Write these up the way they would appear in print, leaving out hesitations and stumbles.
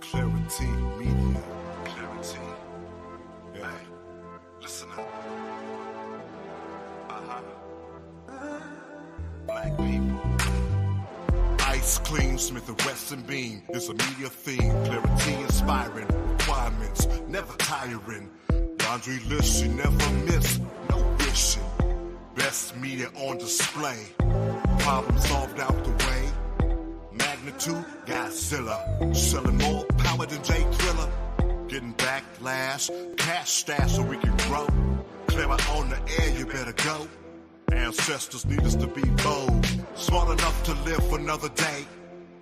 Clari-T media. Clari-T. Yeah. Listen up. Black people. Ice Clean, Smith & Wesson Beam. It's a media theme. Clari-T inspiring. Requirements never tiring. Laundry list you never miss. No wishing. Best media on display. Problem solved out the way. Magnitude, Godzilla. Selling more power than J Thriller. Getting backlash, cash stash so we can grow. Clever on the air, you better go. Ancestors need us to be bold. Smart enough to live another day.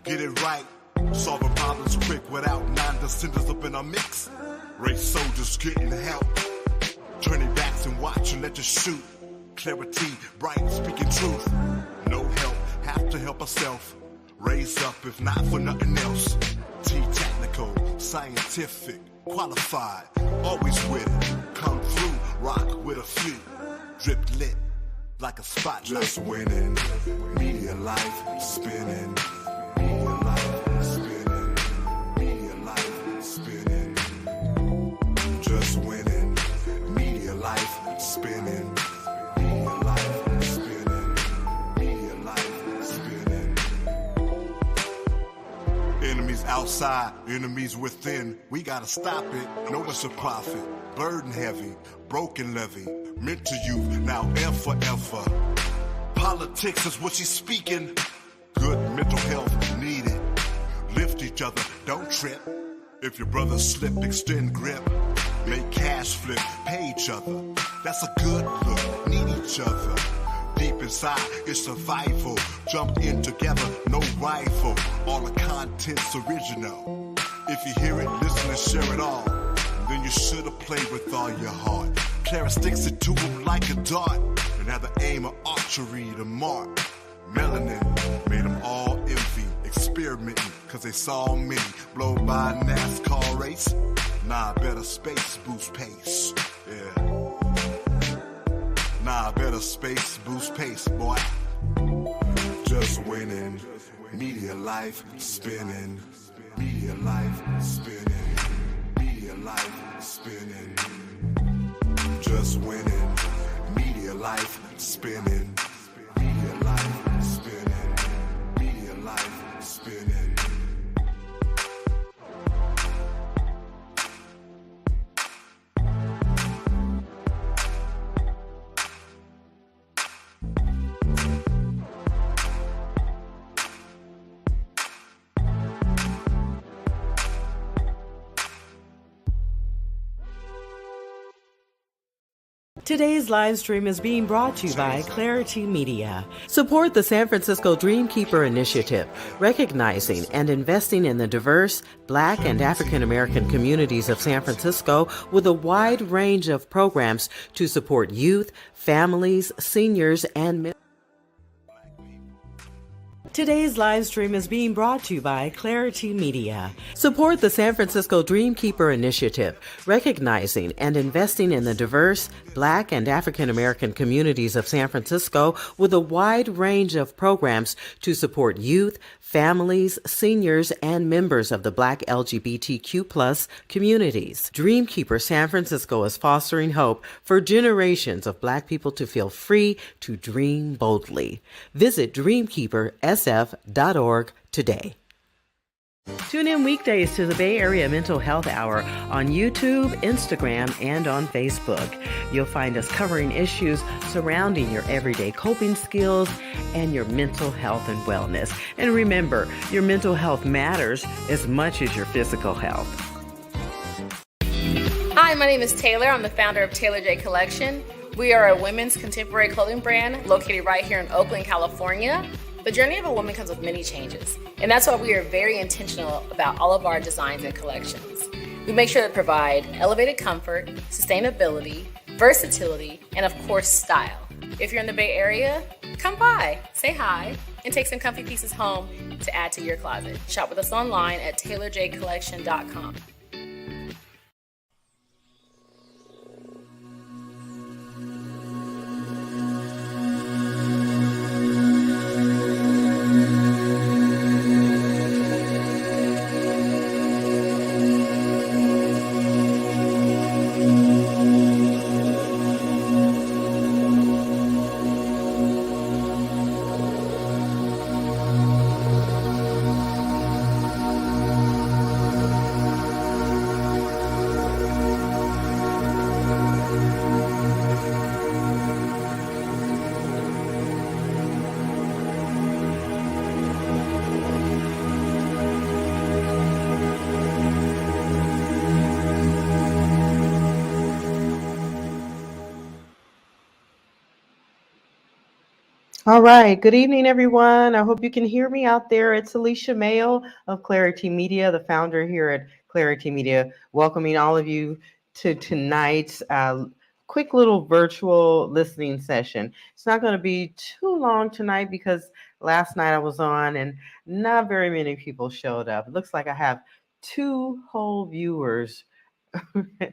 Get it right. Solving problems quick without non-descendants up in our mix. Race soldiers getting help. Turning backs and watching, let you shoot. Clarity, bright, speaking truth. No help, have to help ourselves. Raise up if not for nothing else. T-technical, scientific, qualified. Always with it. Come through, rock with a few. Drip lit, like a spotlight. Just winning, media life spinning. Media life spinning. Media life spinning. Just winning, media life spinning. Media life spinning. Media life spinning. Enemies outside, enemies within. We gotta stop it. Know it's a profit. Burden heavy, broken levy. Meant to youth, now and forever. Politics is what she's speaking. Good mental health needed. Lift each other, don't trip. If your brother slip, extend grip. Make cash flip, pay each other. That's a good look, need each other. Deep inside, it's survival. Jump in together, no rifle. All the content's original. If you hear it, listen and share it all. Then you should've played with all your heart. Clara sticks it to him like a dart. And have the aim of archery to mark. Melanin made them all envy. Experimenting, cause they saw me blow by a NASCAR race. Nah, better space boost pace. Yeah. Nah, better space boost pace, boy. Just winning. Media life spinning. Media life spinning. Media life spinning. Just winning. Media life spinning. Media life spinning. Media life spinning. Today's live stream is being brought to you by Clari-T Media. Support the San Francisco Dreamkeeper Initiative, recognizing and investing in the diverse Black and African American communities of San Francisco with a wide range of programs to support youth, families, seniors, and men. Today's live stream is being brought to you by Clari-T Media. Support the San Francisco Dreamkeeper Initiative, recognizing and investing in the diverse Black and African American communities of San Francisco with a wide range of programs to support youth, families, seniors, and members of the Black LGBTQ+ communities. Dreamkeeper San Francisco is fostering hope for generations of Black people to feel free to dream boldly. Visit dreamkeepersf.org today. Tune in weekdays to the Bay Area Mental Health Hour on YouTube, Instagram, and on Facebook. You'll find us covering issues surrounding your everyday coping skills and your mental health and wellness. And remember, your mental health matters as much as your physical health. Hi, my name is Taylor. I'm the founder of Taylor J Collection. We are a women's contemporary clothing brand located right here in Oakland, California. The journey of a woman comes with many changes, and that's why we are very intentional about all of our designs and collections. We make sure to provide elevated comfort, sustainability, versatility, and of course, style. If you're in the Bay Area, come by, say hi, and take some comfy pieces home to add to your closet. Shop with us online at taylorjcollection.com. All right. Good evening, everyone. I hope you can hear me out there. It's Alicia Mayo of Clari-T Media, the founder here at Clari-T Media, welcoming all of you to tonight's quick little virtual listening session. It's not going to be too long tonight because last night I was on and not very many people showed up. It looks like I have 2 whole viewers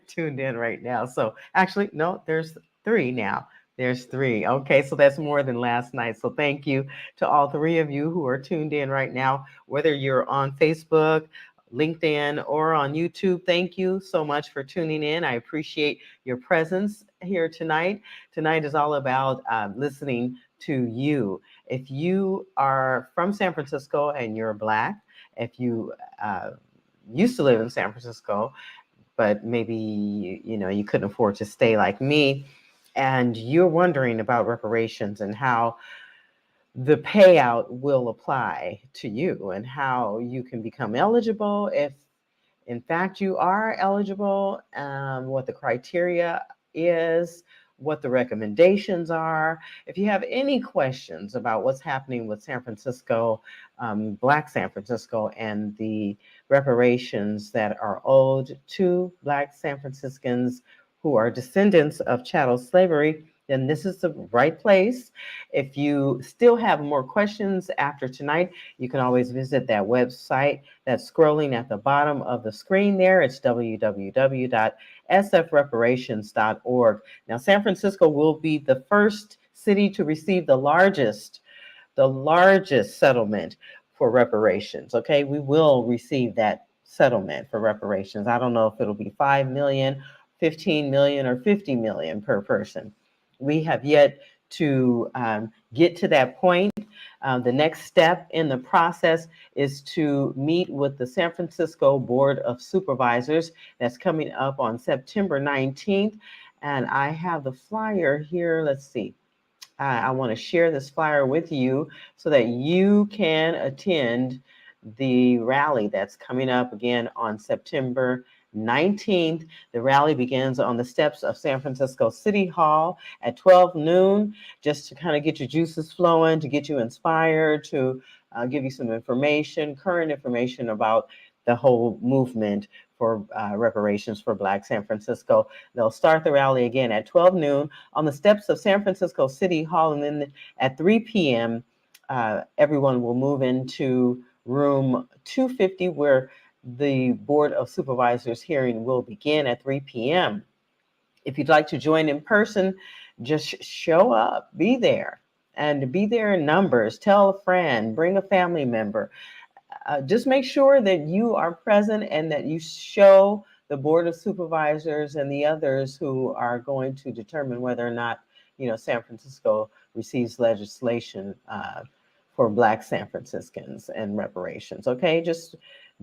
tuned in right now. So actually, no, there's 3 now. There's 3. Okay, so that's more than last night. So thank you to all 3 of you who are tuned in right now, whether you're on Facebook, LinkedIn, or on YouTube. Thank you so much for tuning in. I appreciate your presence here tonight. Tonight is all about listening to you. If you are from San Francisco and you're Black, if you used to live in San Francisco, but maybe you couldn't afford to stay like me, and you're wondering about reparations and how the payout will apply to you and how you can become eligible if in fact you are eligible, what the criteria is, what the recommendations are. If you have any questions about what's happening with San Francisco, Black San Francisco, and the reparations that are owed to Black San Franciscans who are descendants of chattel slavery, then this is the right place. If you still have more questions after tonight, you can always visit that website that's scrolling at the bottom of the screen there. It's www.sfreparations.org. Now, San Francisco will be the first city to receive the largest settlement for reparations. Okay, we will receive that settlement for reparations. I don't know if it'll be 5 million, 15 million, or 50 million per person. We have yet to get to that point. The next step in the process is to meet with the San Francisco Board of Supervisors. That's coming up on September 19th. And I have the flyer here. Let's see. I want to share this flyer with you so that you can attend the rally that's coming up again on September 19th. The rally begins on the steps of San Francisco City Hall at 12 noon, just to kind of get your juices flowing, to get you inspired, to give you some information, current information about the whole movement for reparations for Black San Francisco. They'll start the rally again at 12 noon on the steps of San Francisco City Hall, and then at 3 p.m., everyone will move into room 250, where the Board of Supervisors hearing will begin at 3 p.m. If you'd like to join in person, just show up, be there, and be there in numbers. Tell a friend, bring a family member. Just make sure that you are present and that you show the Board of Supervisors and the others who are going to determine whether or not, San Francisco receives legislation for Black San Franciscans and reparations. Okay, just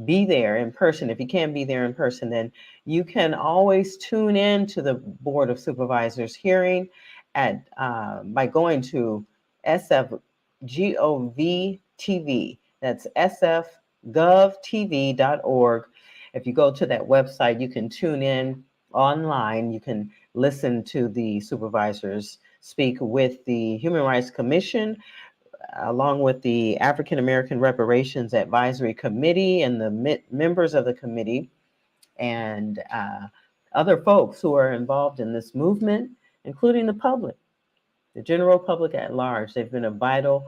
be there in person. If you can't be there in person, then you can always tune in to the Board of Supervisors hearing at by going to SFGOV TV. That's sfgovtv.org. If you go to that website, you can tune in online. You can listen to the supervisors speak with the Human Rights Commission, along with the African American Reparations Advisory Committee and the members of the committee, and other folks who are involved in this movement, including the public, the general public at large. They've been a vital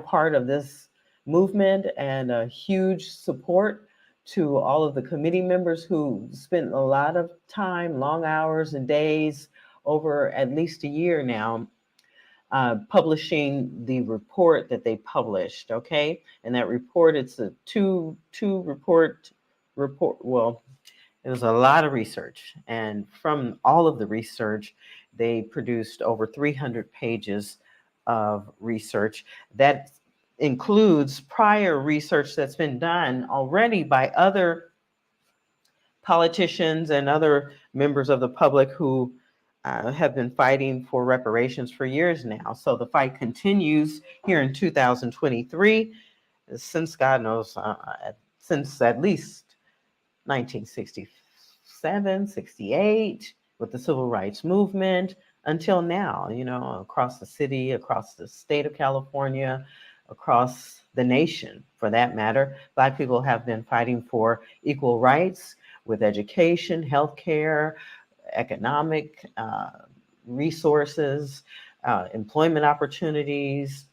part of this movement and a huge support to all of the committee members who spent a lot of time, long hours and days, over at least a year now, publishing the report that they published. Okay, and that report, it's a two report. Well, it was a lot of research, and from all of the research, they produced over 300 pages of research that includes prior research that's been done already by other politicians and other members of the public who have been fighting for reparations for years now. So the fight continues here in 2023, since God knows, since at least 1967, 68, with the Civil Rights Movement, until now, across the city, across the state of California, across the nation for that matter. Black people have been fighting for equal rights with education, healthcare, economic resources, employment opportunities,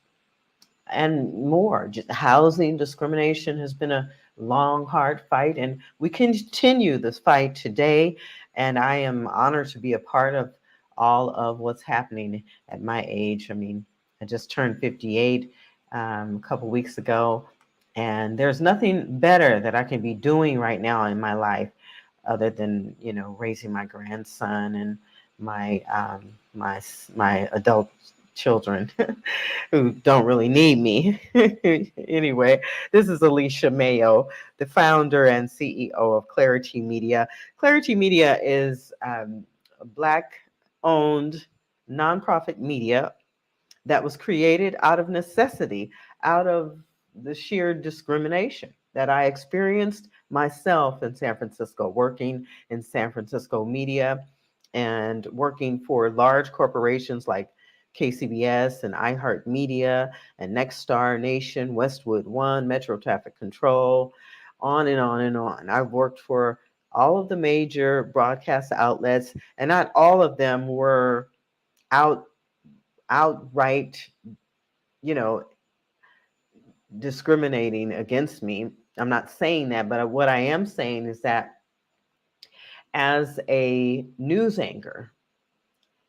and more. Just housing discrimination has been a long, hard fight, and we continue this fight today. And I am honored to be a part of all of what's happening at my age. I mean, I just turned 58 a couple weeks ago, and there's nothing better that I can be doing right now in my life other than raising my grandson and my my adult children who don't really need me. Anyway, this is Alicia Mayo, the founder and CEO of Clari-T Media. Clari-T Media is a Black-owned nonprofit media that was created out of necessity, out of the sheer discrimination that I experienced myself in San Francisco, working in San Francisco media and working for large corporations like KCBS and iHeartMedia and Nexstar Nation, Westwood One, Metro Traffic Control, on and on and on. I've worked for all of the major broadcast outlets, and not all of them were outright, discriminating against me. I'm not saying that, but what I am saying is that as a news anchor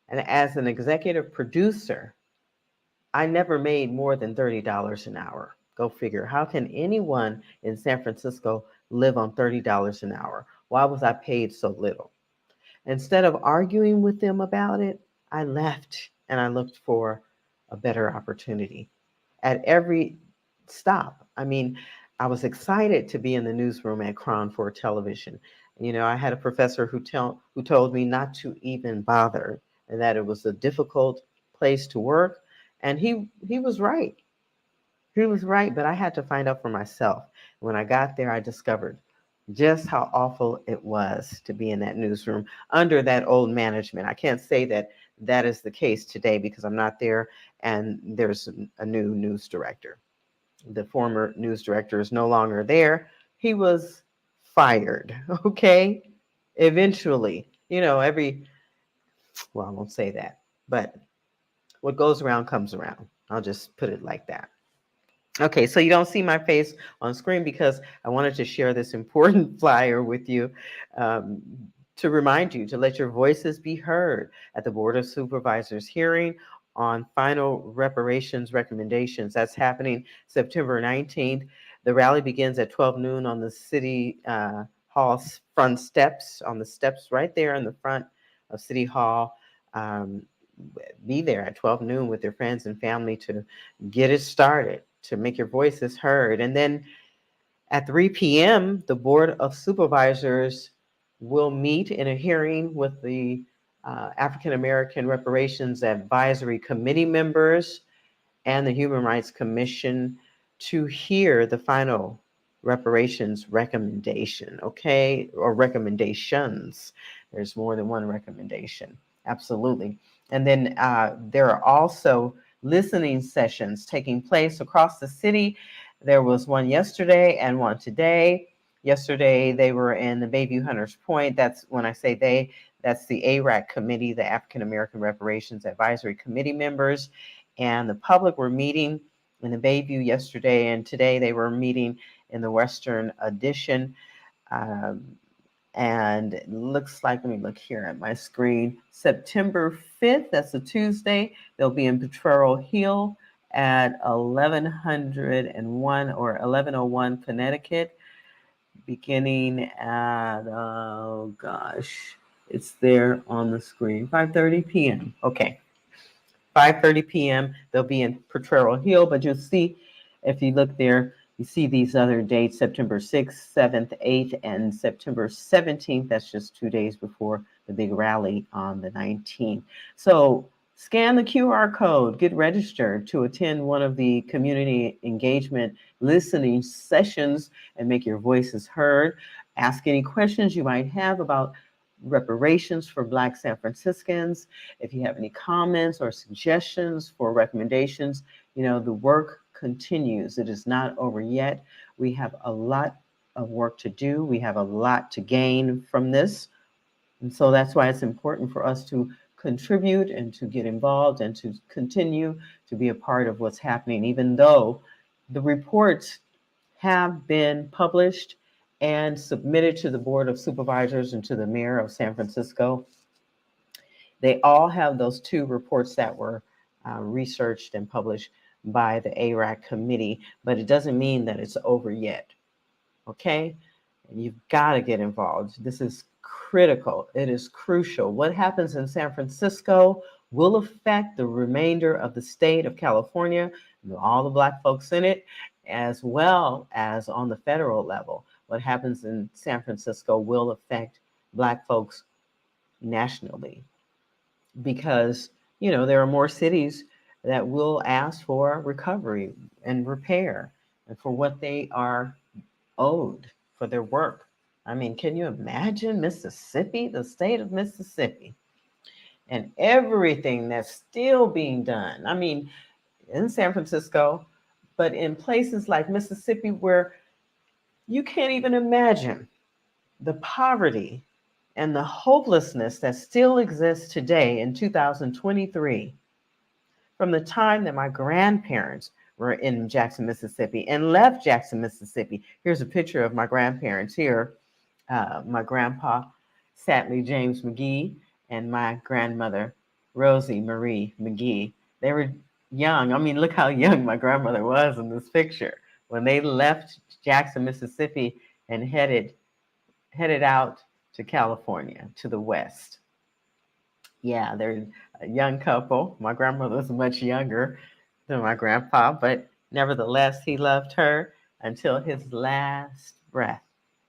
and as an executive producer, I never made more than $30 an hour. Go figure. How can anyone in San Francisco live on $30 an hour? Why was I paid so little? Instead of arguing with them about it, I left and I looked for a better opportunity at every stop. I mean, I was excited to be in the newsroom at Crown 4 Television. I had a professor who told me not to even bother, and that it was a difficult place to work. And he was right. He was right, but I had to find out for myself. When I got there, I discovered just how awful it was to be in that newsroom under that old management. I can't say that that is the case today because I'm not there, and there's a new news director. The former news director is no longer there. He was fired, okay? Eventually, well, I won't say that, but what goes around comes around. I'll just put it like that. Okay, so you don't see my face on screen because I wanted to share this important flyer with you to remind you to let your voices be heard at the Board of Supervisors hearing on final reparations recommendations. That's happening September 19th. The rally begins at 12 noon on the City Hall front steps, on the steps right there in the front of City Hall. Be there at 12 noon with your friends and family to get it started, to make your voices heard. And then at 3 p.m., the Board of Supervisors will meet in a hearing with the African American Reparations Advisory Committee members and the Human Rights Commission to hear the final reparations recommendation, okay, or recommendations. There's more than one recommendation, absolutely. And then there are also listening sessions taking place across the city. There was one yesterday and one today. Yesterday, they were in the Bayview Hunters Point. That's when I say they, that's the ARAC committee, the African American Reparations Advisory Committee members. And the public were meeting in the Bayview yesterday, and today they were meeting in the Western Addition. And it looks like, let me look here at my screen, September 5th, that's a Tuesday, they'll be in Potrero Hill at 1101 or 1101 Connecticut, beginning at, oh gosh, it's there on the screen, 5:30 p.m. Okay, 5:30 p.m. They'll be in Potrero Hill, but you'll see, if you look there, you see these other dates, September 6th, 7th, 8th, and September 17th. That's just 2 days before the big rally on the 19th. So scan the QR code, get registered to attend one of the community engagement listening sessions and make your voices heard. Ask any questions you might have about reparations for Black San Franciscans. If you have any comments or suggestions for recommendations, the work continues. It is not over yet. We have a lot of work to do. We have a lot to gain from this. And so that's why it's important for us to contribute and to get involved and to continue to be a part of what's happening, even though the reports have been published and submitted to the Board of Supervisors and to the Mayor of San Francisco. They all have those 2 reports that were researched and published by the ARAC committee, but it doesn't mean that it's over yet. Okay? And you've got to get involved. This is critical. It is crucial. What happens in San Francisco will affect the remainder of the state of California, all the Black folks in it, as well as on the federal level. What happens in San Francisco will affect Black folks nationally, because, there are more cities that will ask for recovery and repair and for what they are owed for their work. I mean, can you imagine Mississippi, the state of Mississippi, and everything that's still being done? I mean, in San Francisco, but in places like Mississippi where you can't even imagine the poverty and the hopelessness that still exists today in 2023, from the time that my grandparents were in Jackson, Mississippi and left Jackson, Mississippi. Here's a picture of my grandparents here. My grandpa, sadly, James McGee, and my grandmother, Rosie Marie McGee. They were young. I mean, look how young my grandmother was in this picture when they left Jackson, Mississippi and headed out to California, to the west. Yeah, they're a young couple. My grandmother was much younger than my grandpa, but nevertheless, he loved her until his last breath.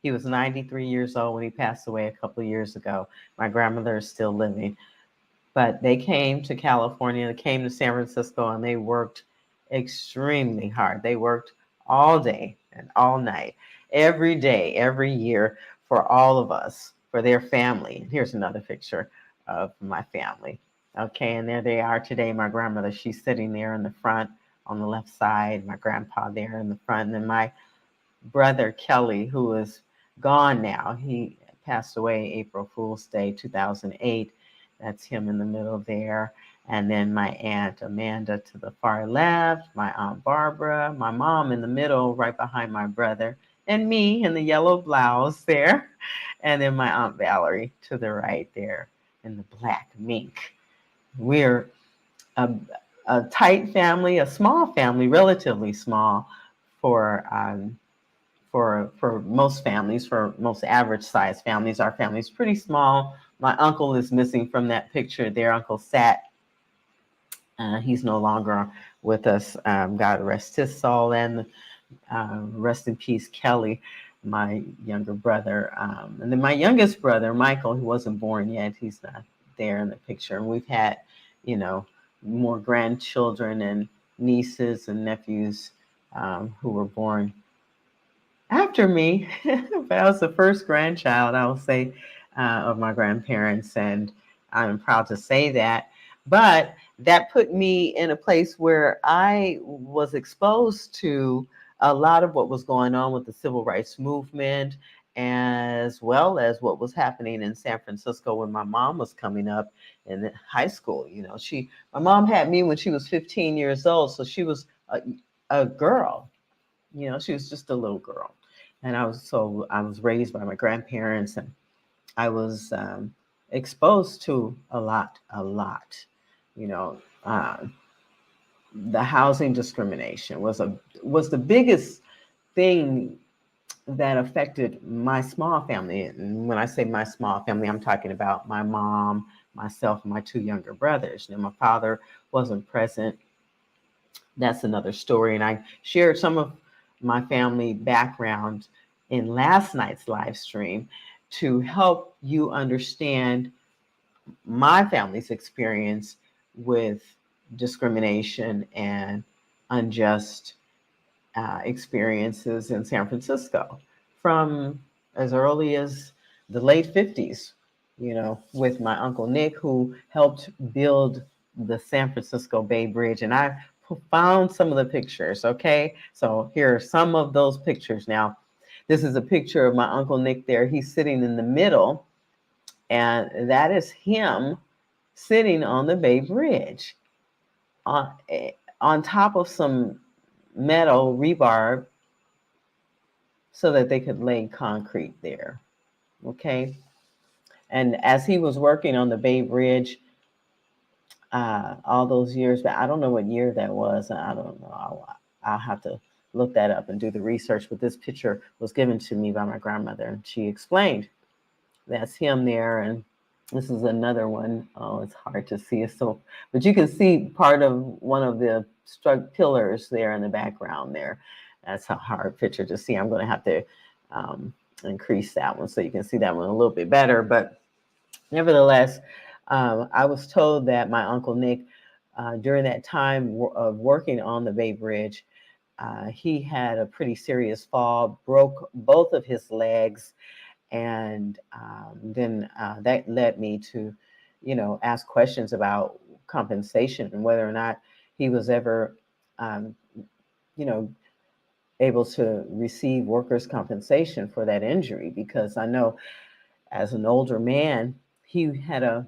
He was 93 years old when he passed away a couple of years ago. My grandmother is still living. But they came to California, they came to San Francisco, and they worked extremely hard. They worked all day and all night, every day, every year, for all of us, for their family. Here's another picture of my family. Okay, and there they are today. My grandmother, she's sitting there in the front on the left side, my grandpa there in the front, and then my brother Kelly, who is gone now. He passed away April Fool's Day 2008. That's him in the middle there. And then my Aunt Amanda to the far left, my Aunt Barbara, my mom in the middle right behind my brother, and me in the yellow blouse there. And then my Aunt Valerie to the right there in the black mink. We're a tight family, a small family, relatively small for most families, for most average size families. Our family's pretty small. My uncle is missing from that picture there, Uncle Sat. He's no longer with us. God rest his soul, and rest in peace, Kelly, my younger brother. And then my youngest brother, Michael, who wasn't born yet, he's not there in the picture. And we've had, more grandchildren and nieces and nephews who were born after me. But I was the first grandchild, I will say, of my grandparents, and I'm proud to say that. But that put me in a place where I was exposed to a lot of what was going on with the civil rights movement, as well as what was happening in San Francisco when my mom was coming up in high school. My mom had me when she was 15 years old, so she was a girl. She was just a little girl, and I was raised by my grandparents, and I was exposed to a lot. The housing discrimination was the biggest thing that affected my small family. And when I say my small family, I'm talking about my mom, myself, and my two younger brothers. My father wasn't present. That's another story. And I shared some of my family background in last night's live stream to help you understand my family's experience with discrimination and unjust experiences in San Francisco from as early as the late 50s with my Uncle Nick, who helped build the San Francisco Bay Bridge. And I found some of the pictures, okay? So here are some of those pictures. Now, this is a picture of my Uncle Nick there. He's sitting in the middle, and that is him sitting on the Bay Bridge on top of some metal rebar so that they could lay concrete there, okay? And as he was working on the Bay Bridge all those years back, I don't know what year that was. I don't know. I'll have to look that up and do the research. But this picture was given to me by my grandmother, and she explained that's him there. And this is another one. Oh, it's hard to see. But you can see part of one of the struck pillars there in the background there. That's a hard picture to see. I'm going to have to increase that one so you can see that one a little bit better. But nevertheless, I was told that my Uncle Nick, during that time of working on the Bay Bridge, he had a pretty serious fall, broke both of his legs, and then that led me to, ask questions about compensation and whether or not he was ever, you know, able to receive workers' compensation for that injury, because I know as an older man, he had a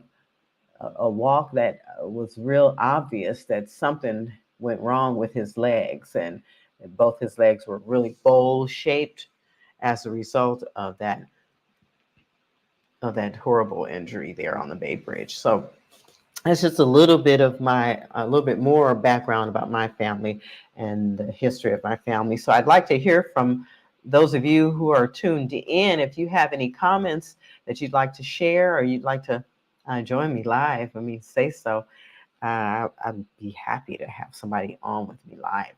walk that was real obvious that something went wrong with his legs, and both his legs were really bowl shaped as a result of that horrible injury there on the Bay Bridge. So that's just a little bit more background about my family and the history of my family. So I'd like to hear from those of you who are tuned in. If you have any comments that you'd like to share, or you'd like to join me live, say so. I'd be happy to have somebody on with me live.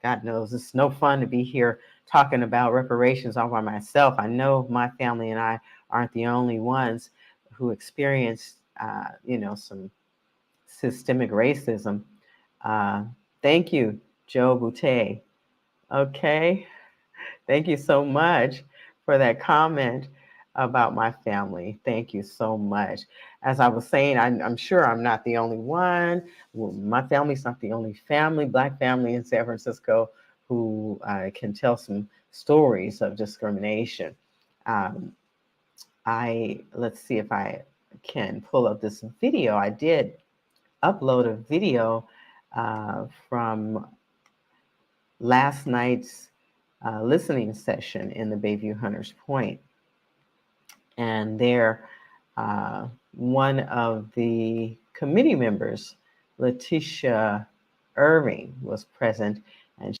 God knows it's no fun to be here talking about reparations all by myself. I know my family and I aren't the only ones who experienced, some systemic racism. Thank you, Joe Boutte. Okay. Thank you so much for that comment about my family. Thank you so much. As I was saying, I'm sure I'm not the only one. Well, my family's not the only Black family in San Francisco who can tell some stories of discrimination. Let's see if I can pull up this video. I did upload a video from last night's listening session in the Bayview Hunters Point. And there, one of the committee members, Letitia Irving, was present, and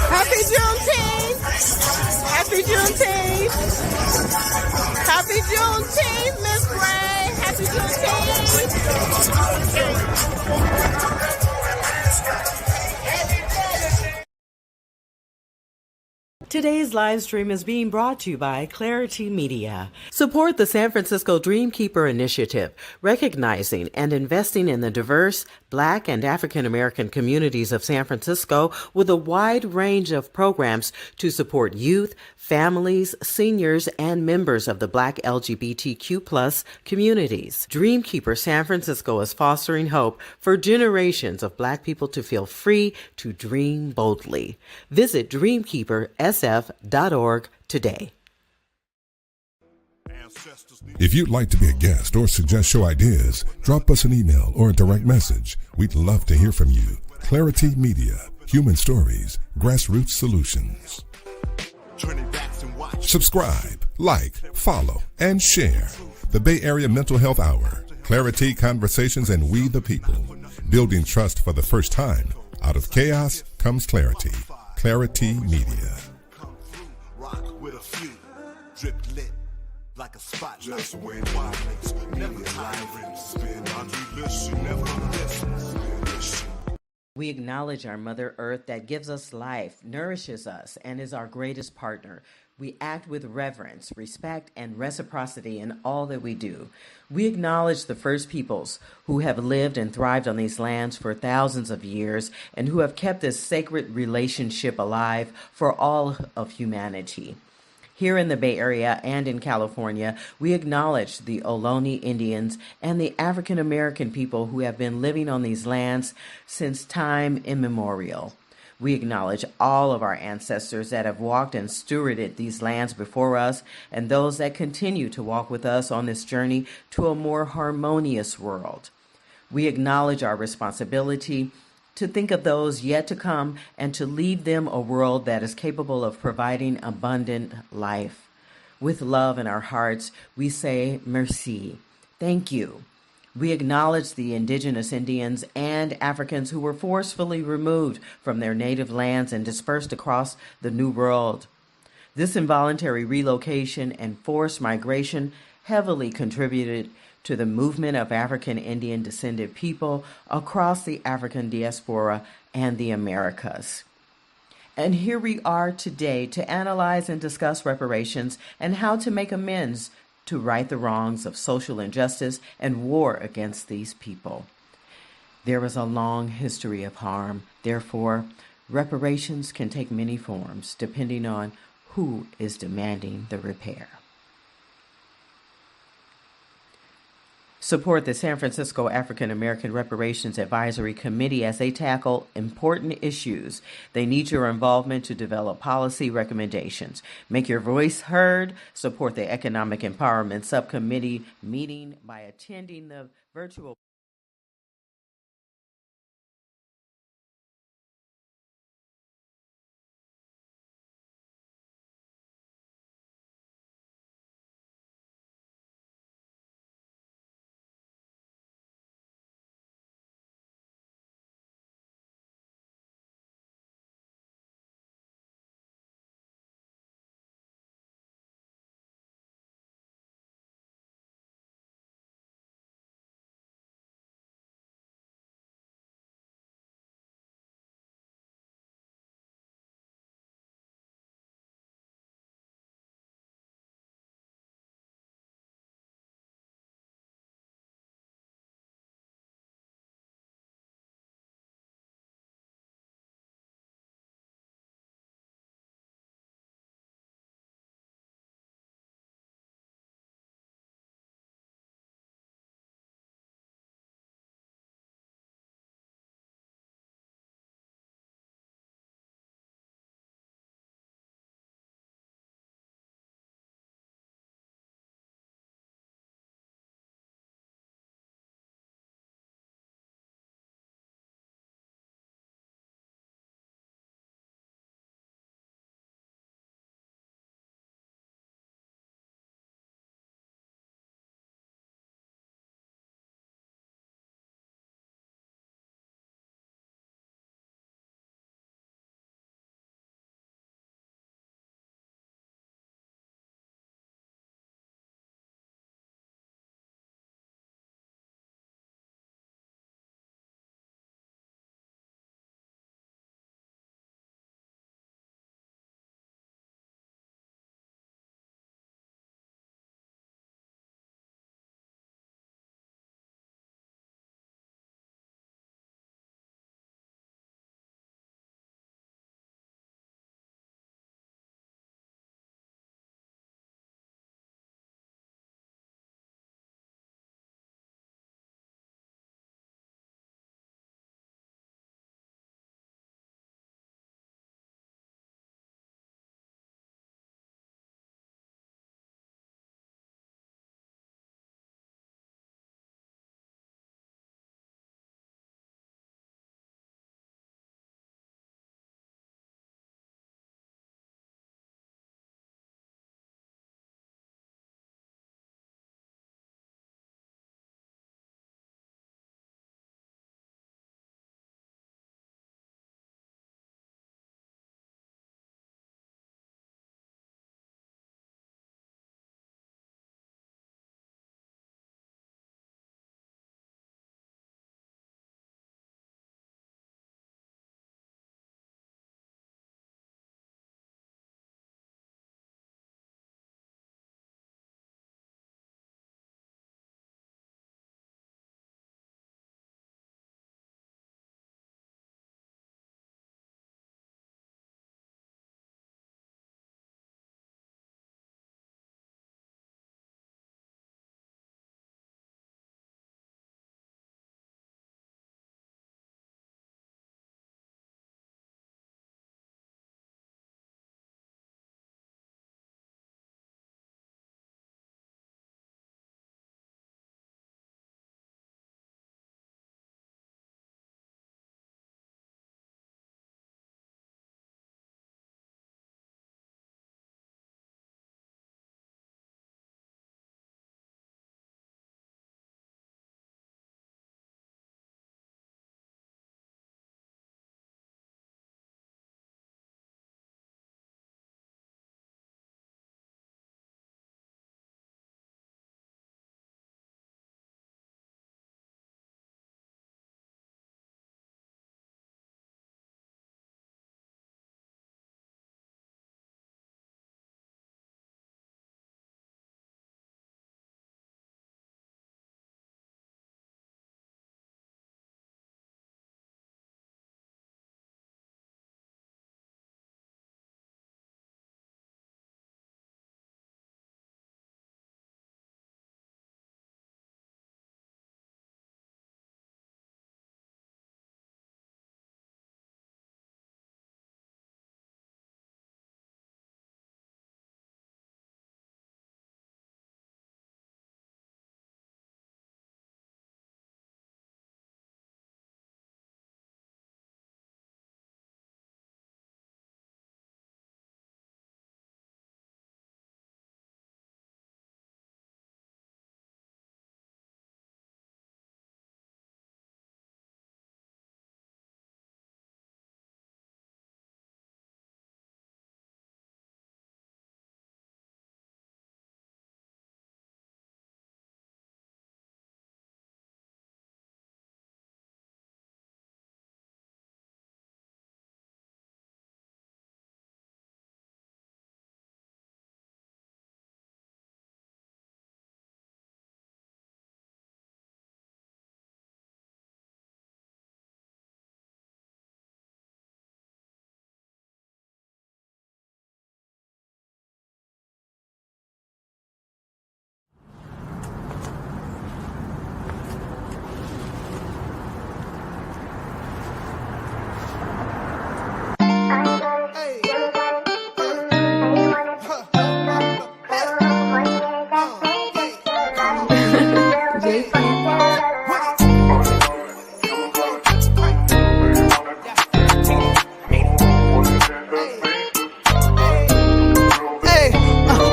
Happy Juneteenth! Happy Juneteenth! Happy Juneteenth, Miss Gray! Happy Juneteenth! Today's live stream is being brought to you by Clari-T Media. Support the San Francisco Dreamkeeper Initiative, recognizing and investing in the diverse Black and African American communities of San Francisco with a wide range of programs to support youth, families, seniors, and members of the Black LGBTQ+ communities. Dreamkeeper San Francisco is fostering hope for generations of Black people to feel free to dream boldly. Visit dreamkeepersf.org today. If you'd like to be a guest or suggest show ideas, drop us an email or a direct message. We'd love to hear from you. Clari-T Media, human stories, grassroots solutions. Subscribe, like, follow, and share. The Bay Area Mental Health Hour, Clari-T Conversations, and We the People. Building trust for the first time. Out of chaos comes clarity. Clari-T Media. Rock with a few, drip lit like a spot. Just when requirements, never tyrants. Spin laundry list, you never miss. We acknowledge our Mother Earth that gives us life, nourishes us, and is our greatest partner. We act with reverence, respect, and reciprocity in all that we do. We acknowledge the first peoples who have lived and thrived on these lands for thousands of years and who have kept this sacred relationship alive for all of humanity. Here in the Bay Area and in California, we acknowledge the Ohlone Indians and the African American people who have been living on these lands since time immemorial. We acknowledge all of our ancestors that have walked and stewarded these lands before us and those that continue to walk with us on this journey to a more harmonious world. We acknowledge our responsibility to think of those yet to come and to leave them a world that is capable of providing abundant life. With love in our hearts, we say merci. Thank you. We acknowledge the indigenous Indians and Africans who were forcefully removed from their native lands and dispersed across the New World. This involuntary relocation and forced migration heavily contributed to the movement of African Indian descended people across the African diaspora and the Americas. And here we are today to analyze and discuss reparations and how to make amends to right the wrongs of social injustice and war against these people. There is a long history of harm. Therefore, reparations can take many forms depending on who is demanding the repair. Support the San Francisco African American Reparations Advisory Committee as they tackle important issues. They need your involvement to develop policy recommendations. Make your voice heard. Support the Economic Empowerment Subcommittee meeting by attending the virtual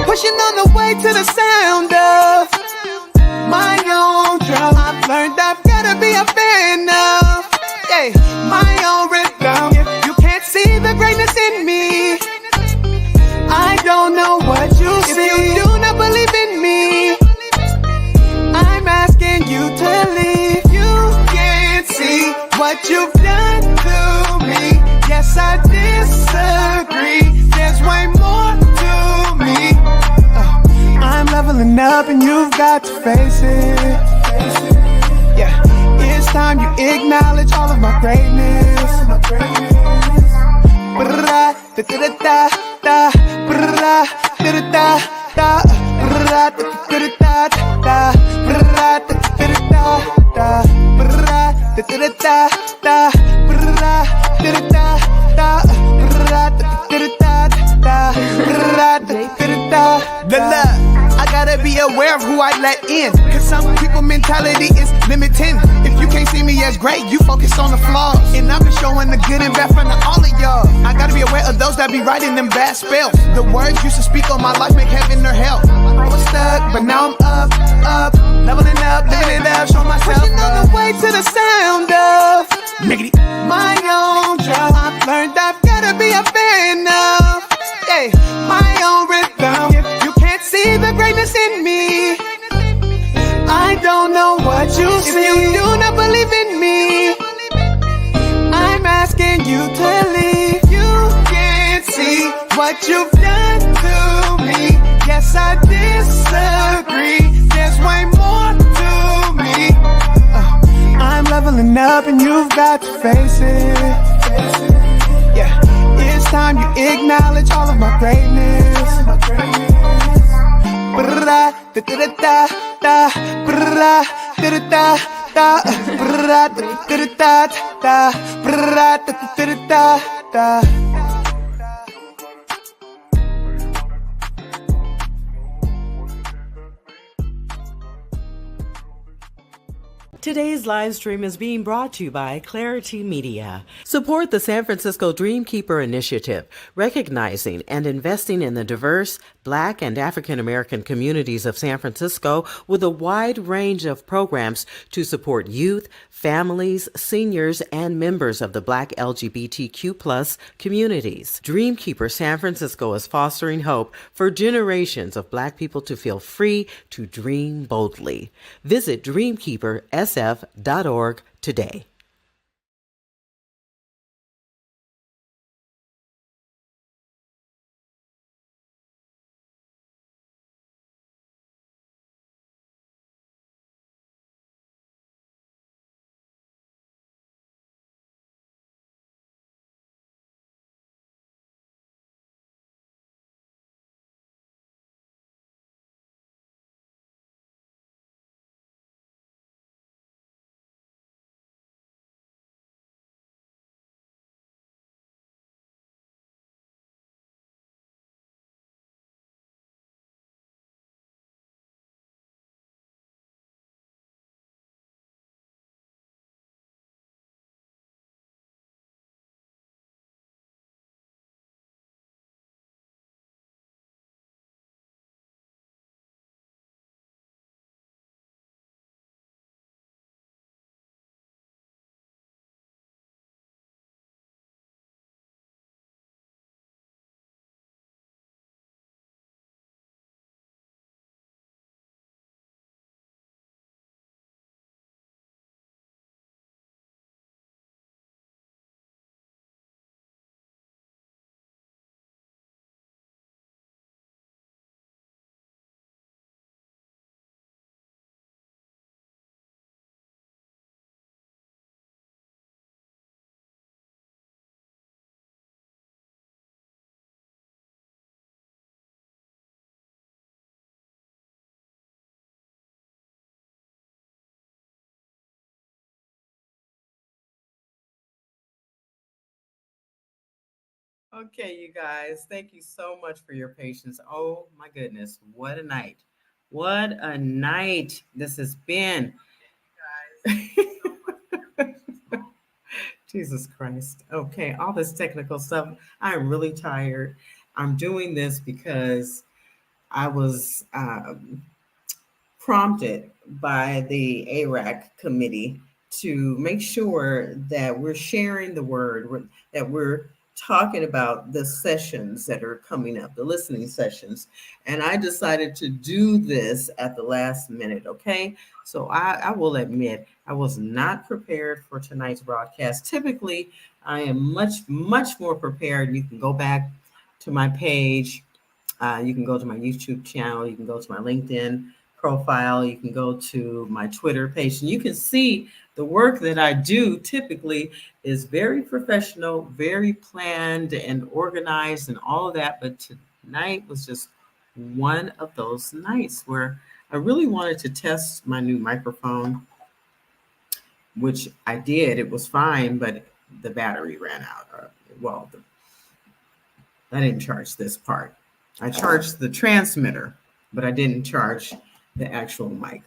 Pushing on the way to the sound of my own drum. I've learned I've gotta be a fan of my own rhythm. If you can't see the greatness in me, I don't know what you see. If you do not believe in me, I'm asking you to leave. You can't see what you've done to me. Yes, I disagree. There's way more to me. I'm leveling up and you've got to face it. Yeah, it's time you acknowledge all of my greatness. I gotta be aware of who I let in, cause some people mentality is limiting. If you can't see me as great, you focus on the flaws, and I've been showing the good and bad front of all of y'all. I gotta be aware of those that be writing them bad spells. The words used to speak on my life make heaven or hell. I was stuck, but now I'm up, leveling up, living it up, showing myself pushing on the way to the sound of my own drum. I've learned I've gotta be a fan of my own rhythm. If you can't see the greatness in me, I don't know what you see. If you do not believe in me, I'm asking you to leave. You can't see what you've done to me. Yes, I disagree. There's way more to me. I'm leveling up and you've got to face it. Yeah, it's time you acknowledge all of my greatness. Today's live stream is being brought to you by Clari-T Media. Support the San Francisco Dreamkeeper Initiative, recognizing and investing in the diverse Black and African American communities of San Francisco with a wide range of programs to support youth, families, seniors, and members of the Black LGBTQ+ communities. Dreamkeeper San Francisco is fostering hope for generations of Black people to feel free to dream boldly. Visit dreamkeepersf.org today. Okay, you guys, thank you so much for your patience. Oh my goodness, what a night. What a night this has been. Jesus Christ. Okay, all this technical stuff. I'm really tired. I'm doing this because I was prompted by the ARAC committee to make sure that we're sharing the word, that we're talking about the sessions that are coming up, the listening sessions. And I decided to do this at the last minute, okay? So I will admit, I was not prepared for tonight's broadcast. Typically, I am much, much more prepared. You can go back to my page. You can go to my YouTube channel. You can go to my LinkedIn profile. You can go to my Twitter page, and you can see the work that I do typically is very professional, very planned and organized and all of that. But tonight was just one of those nights where I really wanted to test my new microphone, which I did. It was fine, but the battery ran out. I didn't charge this part. I charged the transmitter, but I didn't charge the actual mic.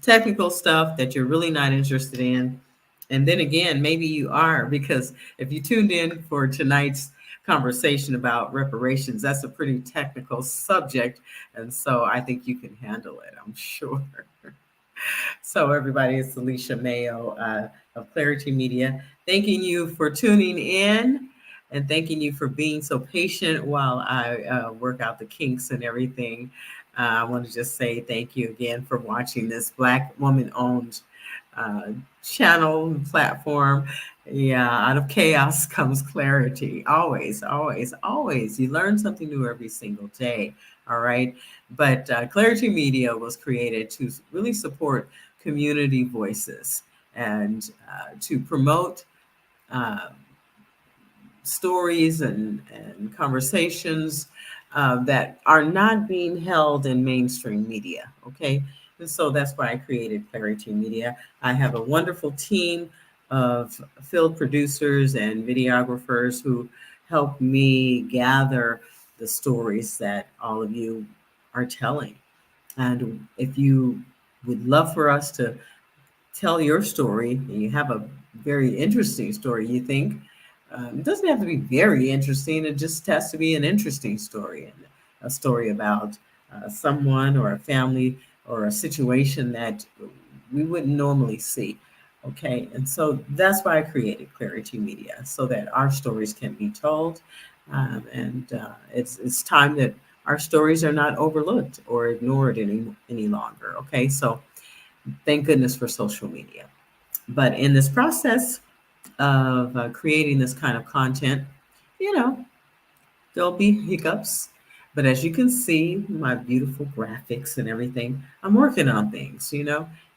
Technical stuff that you're really not interested in. And then again, maybe you are, because if you tuned in for tonight's conversation about reparations, that's a pretty technical subject. And so I think you can handle it, I'm sure. So everybody, it's Alicia Mayo of Clari-T Media, thanking you for tuning in and thanking you for being so patient while I work out the kinks and everything. I want to just say thank you again for watching this Black woman-owned channel platform. Yeah, out of chaos comes clarity. Always, always, always. You learn something new every single day. All right. But Clari-T Media was created to really support community voices and to promote stories and conversations that are not being held in mainstream media. Okay. And so that's why I created Clari-T Media. I have a wonderful team of field producers and videographers who help me gather the stories that all of you are telling. And if you would love for us to tell your story, and you have a very interesting story, you think, it doesn't have to be very interesting. It just has to be an interesting story, and a story about someone or a family or a situation that we wouldn't normally see. Okay, and so that's why I created Clari-T Media, so that our stories can be told, and it's time that our stories are not overlooked or ignored any longer. Okay, so thank goodness for social media. But in this process of creating this kind of content, you know, there'll be hiccups. But as you can see, my beautiful graphics and everything, I'm working on things,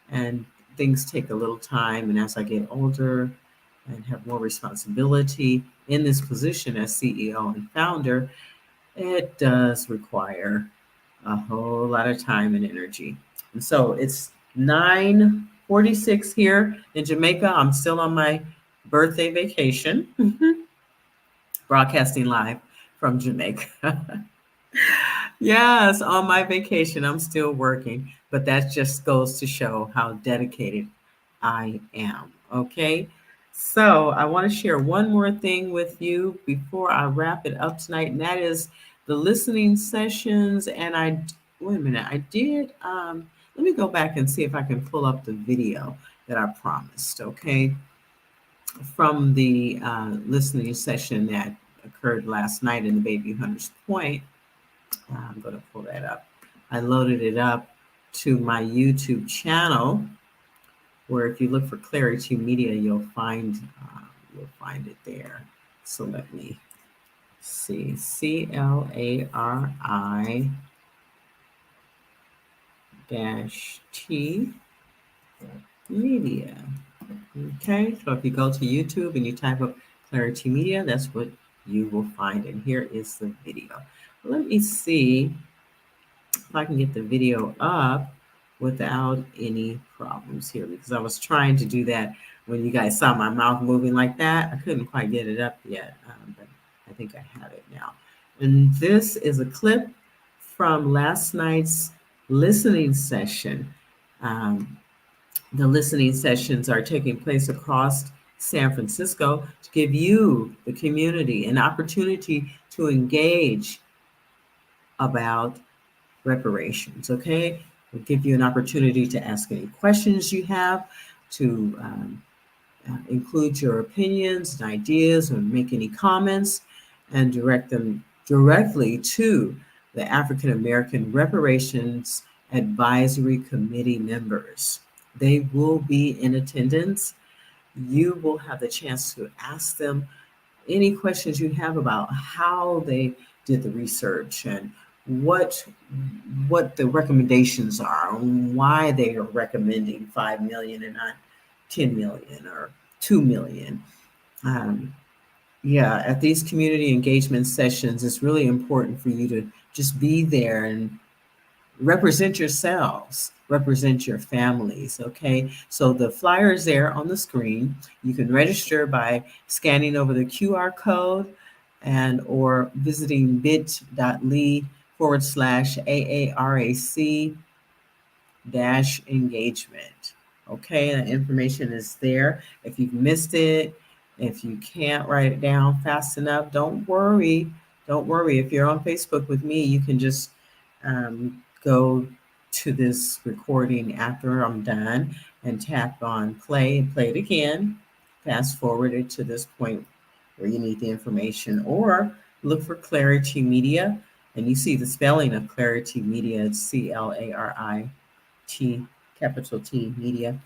and things take a little time. And as I get older and have more responsibility in this position as CEO and founder, it does require a whole lot of time and energy. And so it's 9:46 here in Jamaica. I'm still on my birthday vacation, broadcasting live from Jamaica. Yes, on my vacation, I'm still working, but that just goes to show how dedicated I am. Okay. So I want to share one more thing with you before I wrap it up tonight, and that is the listening sessions. And wait a minute, I did, let me go back and see if I can pull up the video that I promised, okay, from the listening session that occurred last night in the Baby Hunters Point. I'm going to pull that up. I loaded it up to my YouTube channel, where if you look for Clari-T Media, you'll find it there. So let me see. CLARI-T Media. Okay, so if you go to YouTube and you type up Clari-T Media, that's what you will find. And here is the video. Let me see if I can get the video up without any problems here, because I was trying to do that when you guys saw my mouth moving like that. I couldn't quite get it up yet, but I think I have it now. And this is a clip from last night's listening session. The listening sessions are taking place across San Francisco to give you, the community, an opportunity to engage about reparations, okay? We'll give you an opportunity to ask any questions you have, to include your opinions and ideas or make any comments, and direct them directly to the African American Reparations Advisory Committee members. They will be in attendance. You will have the chance to ask them any questions you have about how they did the research and what the recommendations are, why they are recommending 5 million and not 10 million or 2 million. Yeah, at these community engagement sessions, it's really important for you to just be there and represent yourselves, represent your families, okay? So the flyer is there on the screen. You can register by scanning over the QR code and or visiting bit.ly/AARAC engagement. Okay, that information is there. If you've missed it, if you can't write it down fast enough, don't worry. Don't worry. If you're on Facebook with me, you can just go to this recording after I'm done and tap on play and play it again. Fast forward it to this point where you need the information, or look for Clari-T Media, and you see the spelling of Clari-T Media. It's CLARIT, capital T, Media.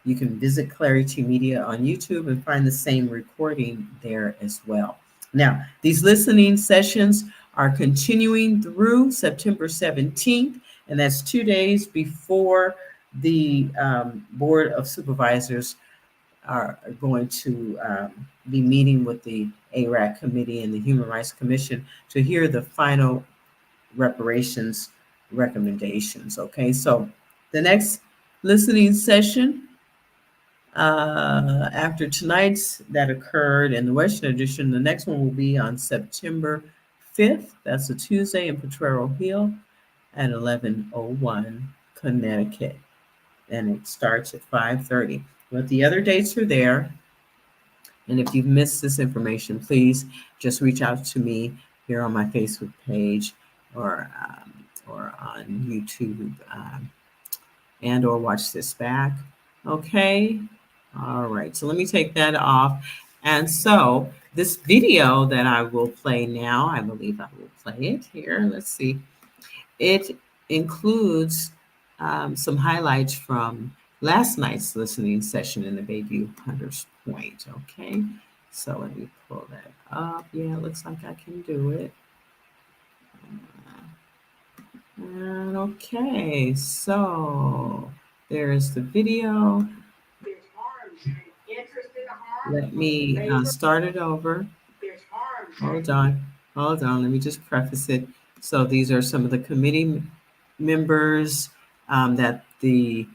You can visit Clari-T Media on YouTube and find the same recording there as well. Now, these listening sessions are continuing through September 17th, and that's 2 days before the Board of Supervisors are going to be meeting with the ARAC Committee and the Human Rights Commission to hear the final reparations recommendations. Okay, so the next listening session after tonight's that occurred in the Western Edition, the next one will be on September 5th. That's a Tuesday in Potrero Hill at 1101 Connecticut. And it starts at 5:30. But the other dates are there. And if you've missed this information, please just reach out to me here on my Facebook page or on YouTube and or watch this back. Okay. All right. So let me take that off. And so this video that I will play now, I believe I will play it here. Let's see. It includes some highlights from last night's listening session in the Bayview Hunters Point. Okay. So let me pull that up. Yeah, it looks like I can do it. And okay, so there's the video. Let me start it over. Hold on. Let me just preface it. So these are some of the committee members that the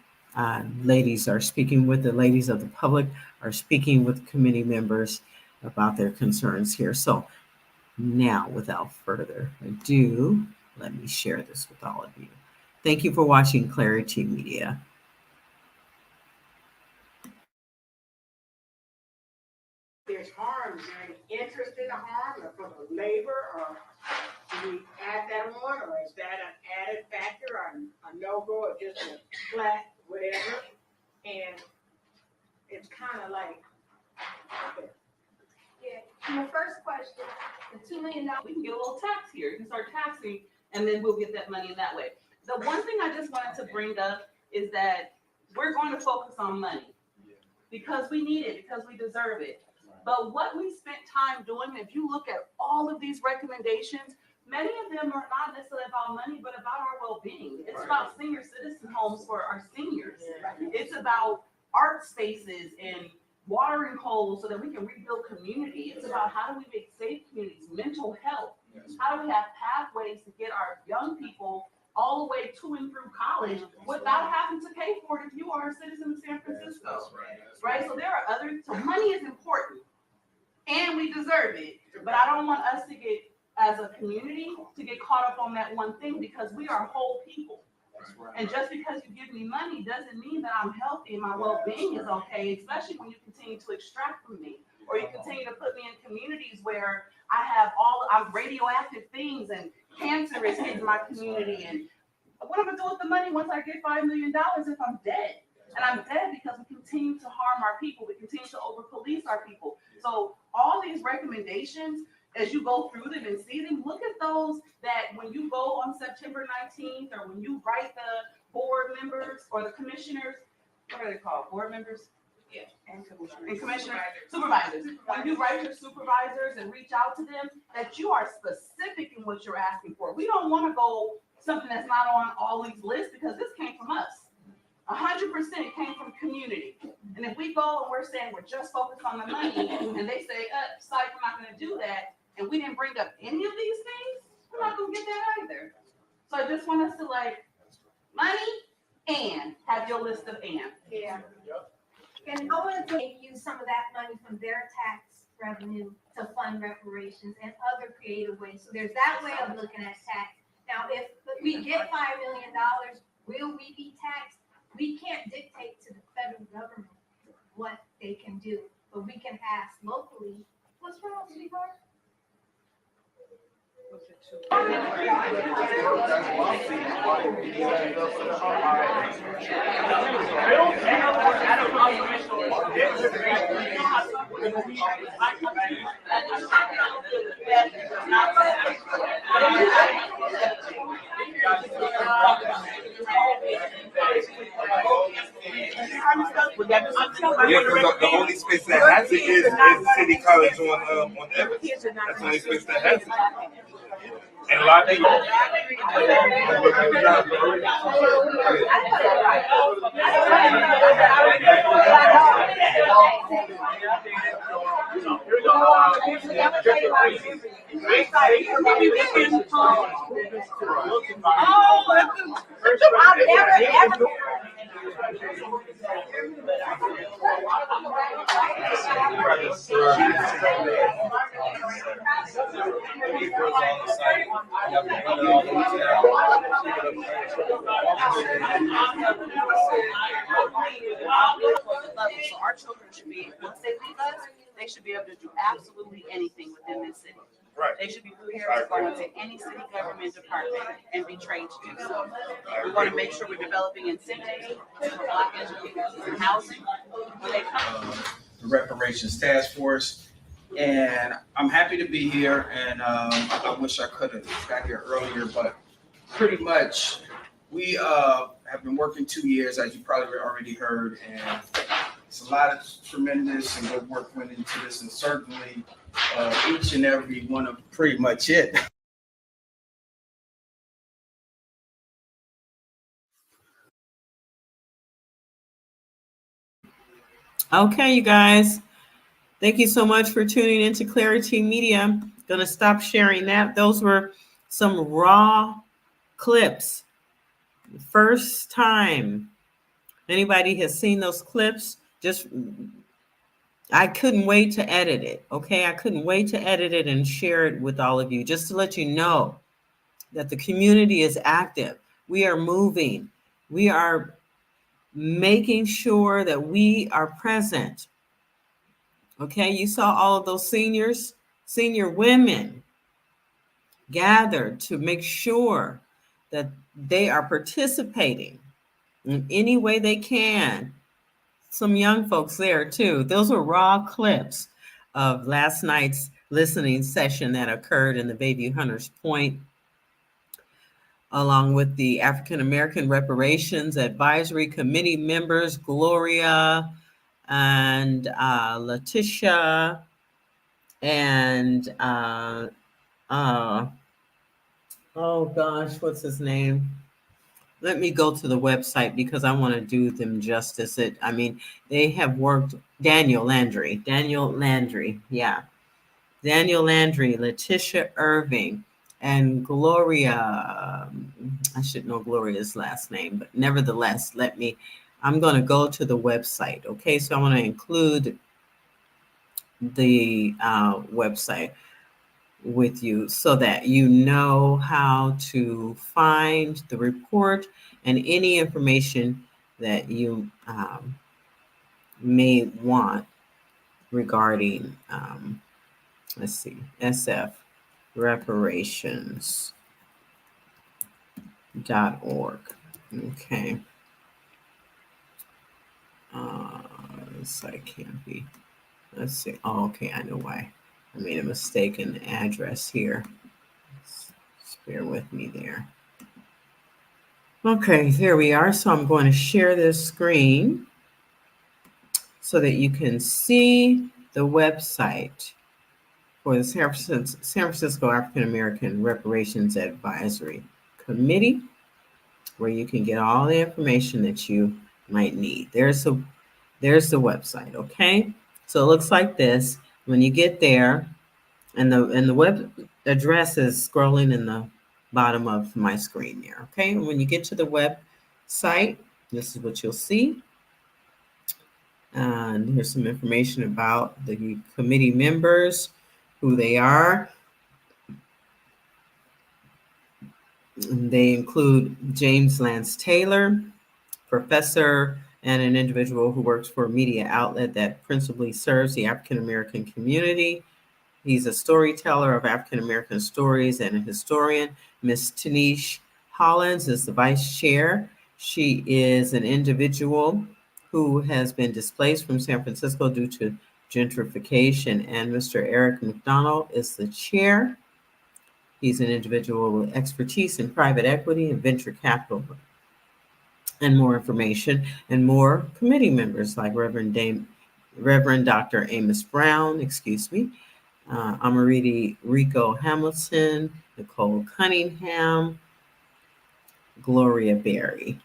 ladies are speaking with. The ladies of the public are speaking with committee members about their concerns here. So now, without further ado, let me share this with all of you. Thank you for watching Clari-T Media. There's harm, is there any interest in the harm or for the labor, or do we add that on, or is that an added factor or a no-go or just a flat whatever? And it's kind of like, okay. Yeah, my first question, the $2 million. We can get a little tax here. You can start taxing, and then we'll get that money in that way. The one thing I just wanted to bring up is that we're going to focus on money because we need it, because we deserve it. But what we spent time doing, if you look at all of these recommendations, many of them are not necessarily about money, but about our well-being. It's about senior citizen homes for our seniors. It's about art spaces and watering holes so that we can rebuild community. It's about how do we make safe communities, mental health. How do we have pathways to get our young people all the way to and through college without having to pay for it if you are a citizen of San Francisco, right? So there are other, so money is important and we deserve it, but I don't want us to get, as a community, to get caught up on that one thing because we are whole people. And just because you give me money doesn't mean that I'm healthy and my well-being is okay, especially when you continue to extract from me, or you continue to put me in communities where I'm radioactive things and cancer is hitting my community. And what am I gonna do with the money once I get $5 million if I'm dead? And I'm dead because we continue to harm our people. We continue to over-police our people. So all these recommendations, as you go through them and see them, look at those that when you go on September 19th, or when you write the board members or the commissioners, what are they called? Board members? Yeah. And commissioners, supervisors. When you write your supervisors and reach out to them, that you are specific in what you're asking for. We don't want to go something that's not on all these lists, because this came from us. 100% came from community. And if we go and we're saying we're just focused on the money, and they say, psych, we're not going to do that, and we didn't bring up any of these things, we're not going to get that either. So I just want us to money and have your list of and. Yeah. And no one to use some of that money from their tax revenue to fund reparations and other creative ways. So there's that way of looking at tax. Now, if we get $5 million, will we be taxed? We can't dictate to the federal government what they can do, but we can ask locally, what's wrong, sweetheart? Yeah, because the only space that has it is City College on Evans. That's the only space that has it. And a lot of people. So our children should be, once they leave us, they should be able to do absolutely anything within this city. Right. They should be prepared to go into any city government department and be trained to do so. We want to make sure we're developing incentives for Black educators and housing when they come. The Reparations Task Force, and I'm happy to be here. And I wish I could have got here earlier, but pretty much we have been working 2 years, as you probably already heard, and it's a lot of tremendous and good work went into this, and certainly each and every one of pretty much it. Okay, you guys. Thank you so much for tuning into Clari-T Media. Gonna stop sharing that. Those were some raw clips. First time anybody has seen those clips, I couldn't wait to edit it. Okay, I couldn't wait to edit it and share it with all of you, just to let you know that the community is active. We are moving. We are making sure that we are present. Okay, you saw all of those senior women gathered to make sure that they are participating in any way they can. Some young folks there too. Those were raw clips of last night's listening session that occurred in the Bayview Hunters Point, along with the African American Reparations Advisory Committee members, Gloria and Letitia and oh gosh, what's his name? Let me go to the website because I want to do them justice. They have worked, Daniel Landry, yeah. Daniel Landry, Letitia Irving, and Gloria. I should know Gloria's last name, but nevertheless, I'm going to go to the website. Okay, so I want to include the website. with you so that you know how to find the report and any information that you may want regarding, let's see, SF Reparations.org. Okay. So I can't be. Let's see. Oh, okay. I know why. I made a mistaken address here. Just bear with me there. Okay, here we are. So I'm going to share this screen so that you can see the website for the San Francisco African American Reparations Advisory Committee, where you can get all the information that you might need. There's the website, okay? So it looks like this. When you get there, and the web address is scrolling in the bottom of my screen there, okay? And when you get to the website, this is what you'll see. And here's some information about the committee members, who they are. And they include James Lance Taylor, professor and an individual who works for a media outlet that principally serves the African American community. He's a storyteller of African American stories and a historian. Miss Tanish Hollins is the vice chair. She is an individual who has been displaced from San Francisco due to gentrification. And Mr. Eric McDonald is the chair. He's an individual with expertise in private equity and venture capital. And more information and more committee members like Reverend Dr. Amos Brown, Amariti Rico Hamilton, Nicole Cunningham, Gloria Berry,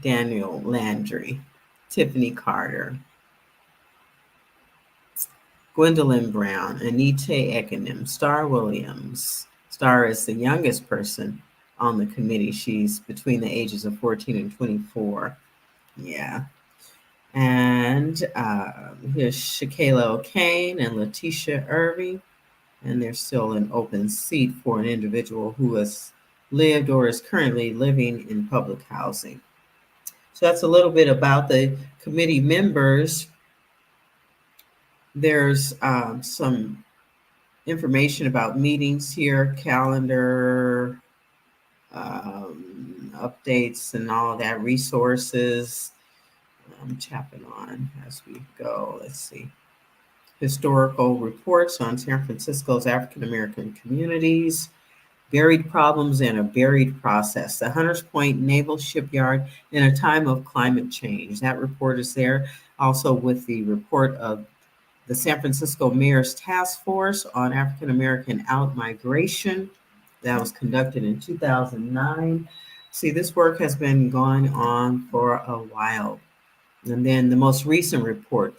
Daniel Landry, Tiffany Carter, Gwendolyn Brown, Anita Ekanem, Star Williams. Star is the youngest person on the committee. She's between the ages of 14 and 24. Yeah. And here's Shakayla O'Kane and Letitia Irving. And there's still an open seat for an individual who has lived or is currently living in public housing. So that's a little bit about the committee members. There's some information about meetings here, calendar, updates and all of that, resources. I'm tapping on as we go. Let's see. Historical reports on San Francisco's African American communities, buried problems and a buried process, the Hunters Point Naval Shipyard in a time of climate change. That report is there. Also with the report of the San Francisco Mayor's Task Force on African American Outmigration that was conducted in 2009. See, this work has been going on for a while. And then the most recent report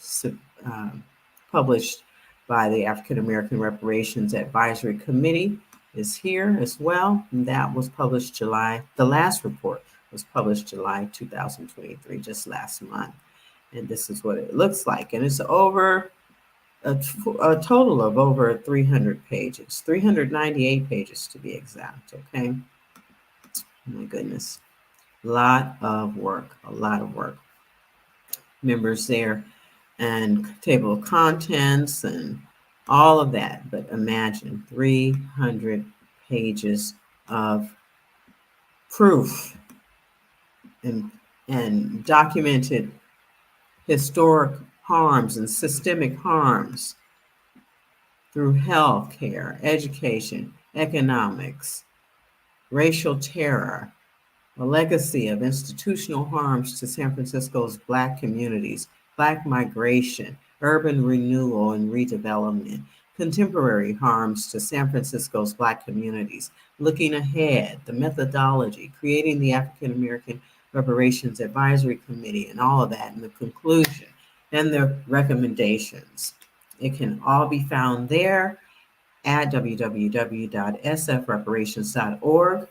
published by the African American Reparations Advisory Committee is here as well. And that was published the last report was published July 2023, just last month. And this is what it looks like. And it's over a total of over 300 pages, 398 pages to be exact, okay? Oh my goodness. A lot of work. Members there and table of contents and all of that. But imagine 300 pages of proof and documented historic harms and systemic harms through health care, education, economics, racial terror, a legacy of institutional harms to San Francisco's Black communities, Black migration, urban renewal and redevelopment, contemporary harms to San Francisco's Black communities, looking ahead, the methodology, creating the African American Reparations Advisory Committee, and all of that, and the conclusion, and the recommendations. It can all be found there at www.sfreparations.org.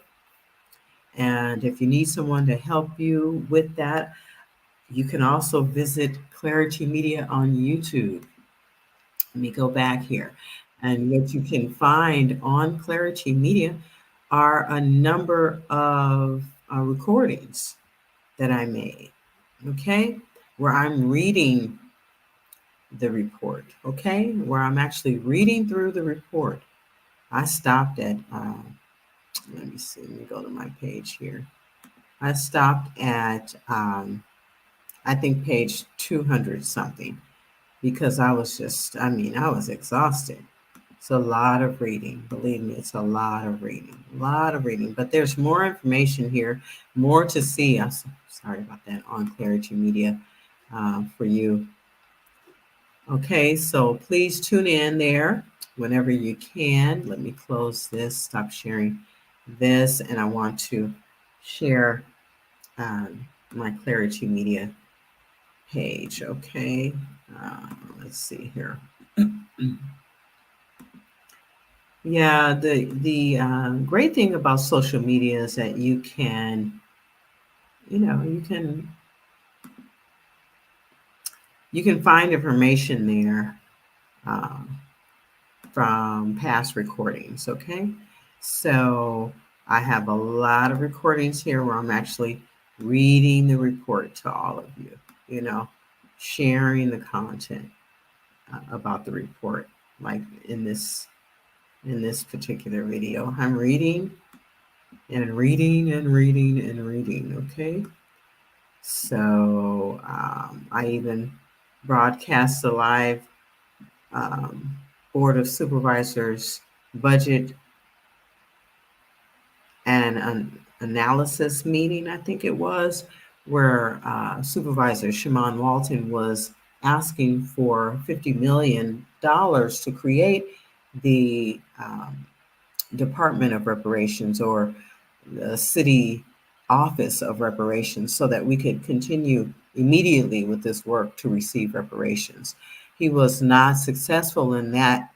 And if you need someone to help you with that, you can also visit Clari-T Media on YouTube. Let me go back here. And what you can find on Clari-T Media are a number of recordings that I made, okay, where I'm reading the report, okay, where I'm actually reading through the report. I stopped at, let me see, let me go to my page here. I stopped at, I think page 200 something, because I was just, I was exhausted. It's a lot of reading. Believe me, it's a lot of reading, but there's more information here, more to see. I'm sorry about that, on Clari-T Media for you. Okay, so please tune in there whenever you can. Let me close this, stop sharing this, and I want to share my Clari-T Media page. Okay, let's see here. Yeah, the great thing about social media is that you can, you can find information there from past recordings. Okay, so I have a lot of recordings here where I'm actually reading the report to all of you. Sharing the content about the report, like in this particular video. I'm reading and reading and reading and reading, okay? So I even broadcast a live Board of Supervisors budget and an analysis meeting, I think it was, where Supervisor Shimon Walton was asking for $50 million to create the Department of Reparations, or the City Office of Reparations, so that we could continue immediately with this work to receive reparations. He was not successful in that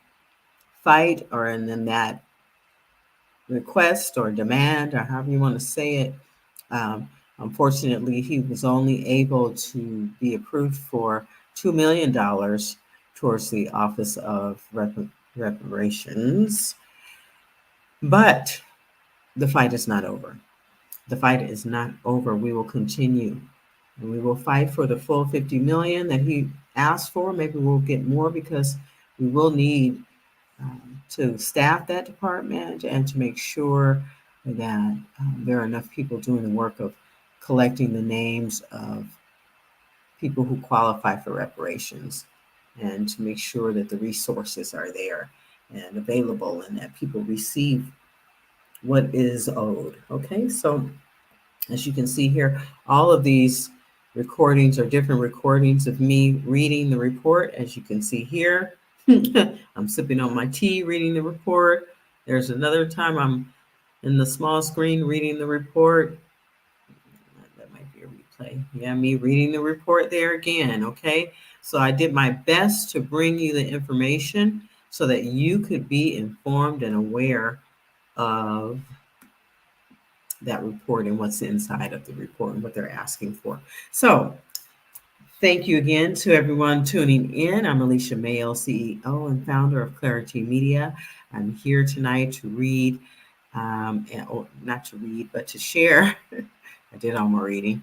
fight, or in that request or demand, or however you want to say it. Unfortunately, he was only able to be approved for $2 million towards the Office of Reparations. But the fight is not over. The fight is not over. We will continue, and we will fight for the full 50 million that he asked for. Maybe we'll get more, because we will need to staff that department and to make sure that there are enough people doing the work of collecting the names of people who qualify for reparations, and to make sure that the resources are there and available, and that people receive what is owed. Okay, so as you can see here, all of these recordings are different recordings of me reading the report. As you can see here, I'm sipping on my tea reading the report. There's another time I'm in the small screen reading the report. That might be a replay. Yeah, me reading the report there again. Okay, so I did my best to bring you the information so that you could be informed and aware of that report and what's inside of the report and what they're asking for. So thank you again to everyone tuning in. I'm Alicia Mayo, CEO and founder of Clari-T Media. I'm here tonight to read, not to read, but to share. I did all my reading.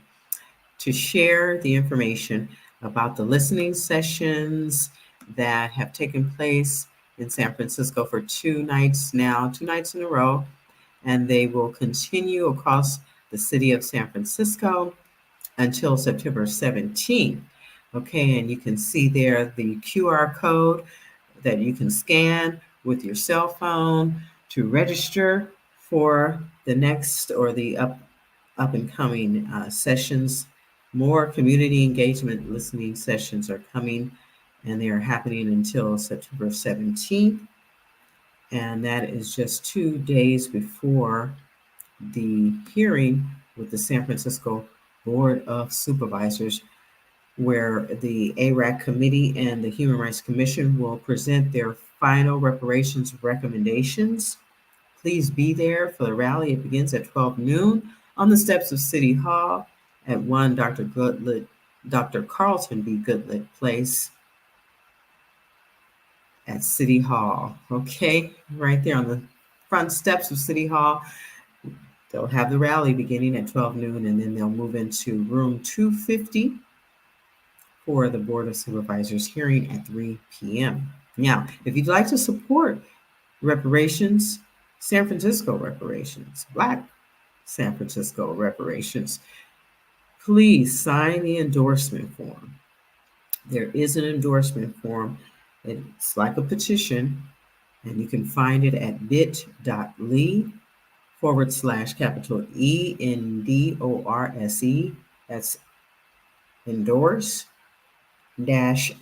To share the information about the listening sessions that have taken place in San Francisco for 2 nights now, 2 nights in a row. And they will continue across the city of San Francisco until September 17th. Okay, and you can see there the QR code that you can scan with your cell phone to register for the next, or the up and coming sessions. More community engagement listening sessions are coming, and they are happening until September 17th. And that is just 2 days before the hearing with the San Francisco Board of Supervisors, where the ARAC Committee and the Human Rights Commission will present their final reparations recommendations. Please be there for the rally. It begins at 12 noon on the steps of City Hall at 1 Dr. Carlton B. Goodlett Place at City Hall. Okay, right there on the front steps of City Hall. They'll have the rally beginning at 12 noon, and then they'll move into room 250 for the Board of Supervisors hearing at 3 p.m. Now, if you'd like to support reparations, San Francisco reparations, Black San Francisco reparations, please sign the endorsement form. There is an endorsement form. It's like a petition, and you can find it at bit.ly/capital ENDORSE. That's endorse dash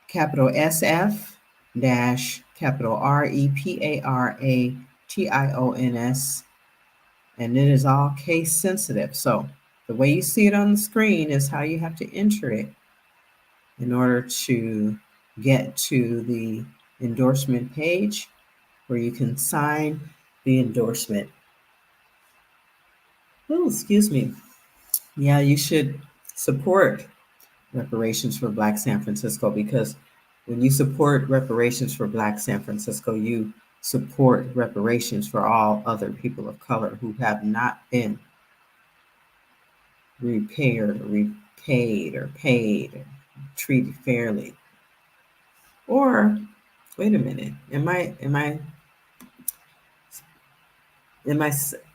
capital SF dash capital REPARATIONS. And it is all case sensitive. So the way you see it on the screen is how you have to enter it in order to get to the endorsement page where you can sign the endorsement. Oh, excuse me. Yeah, you should support Reparations for Black San Francisco, because when you support Reparations for Black San Francisco, you support reparations for all other people of color who have not been repaired or repaid or paid or treated fairly. Or wait a minute,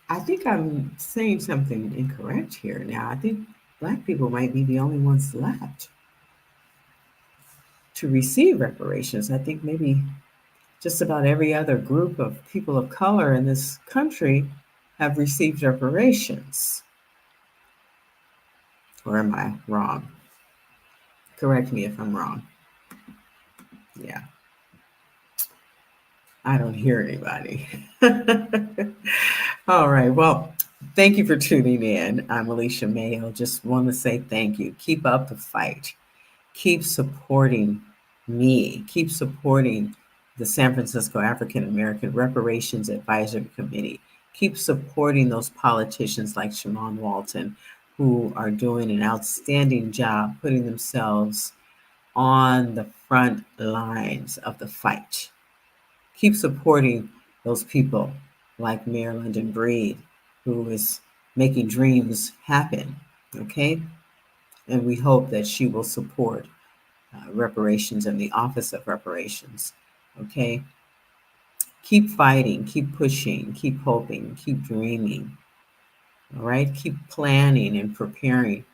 I think I'm saying something incorrect here now. I think Black people might be the only ones left to receive reparations. I think maybe just about every other group of people of color in this country have received reparations. Or am I wrong? Correct me if I'm wrong. Yeah. I don't hear anybody. All right. Well, thank you for tuning in. I'm Alicia Mayo. Just want to say thank you. Keep up the fight. Keep supporting me. Keep supporting the San Francisco African American Reparations Advisory Committee. Keep supporting those politicians like Shamann Walton, who are doing an outstanding job putting themselves on the front lines of the fight. Keep supporting those people like Mayor London Breed, who is making dreams happen, okay? And we hope that she will support reparations and the Office of Reparations, okay? Keep fighting, keep pushing, keep hoping, keep dreaming, all right? Keep planning and preparing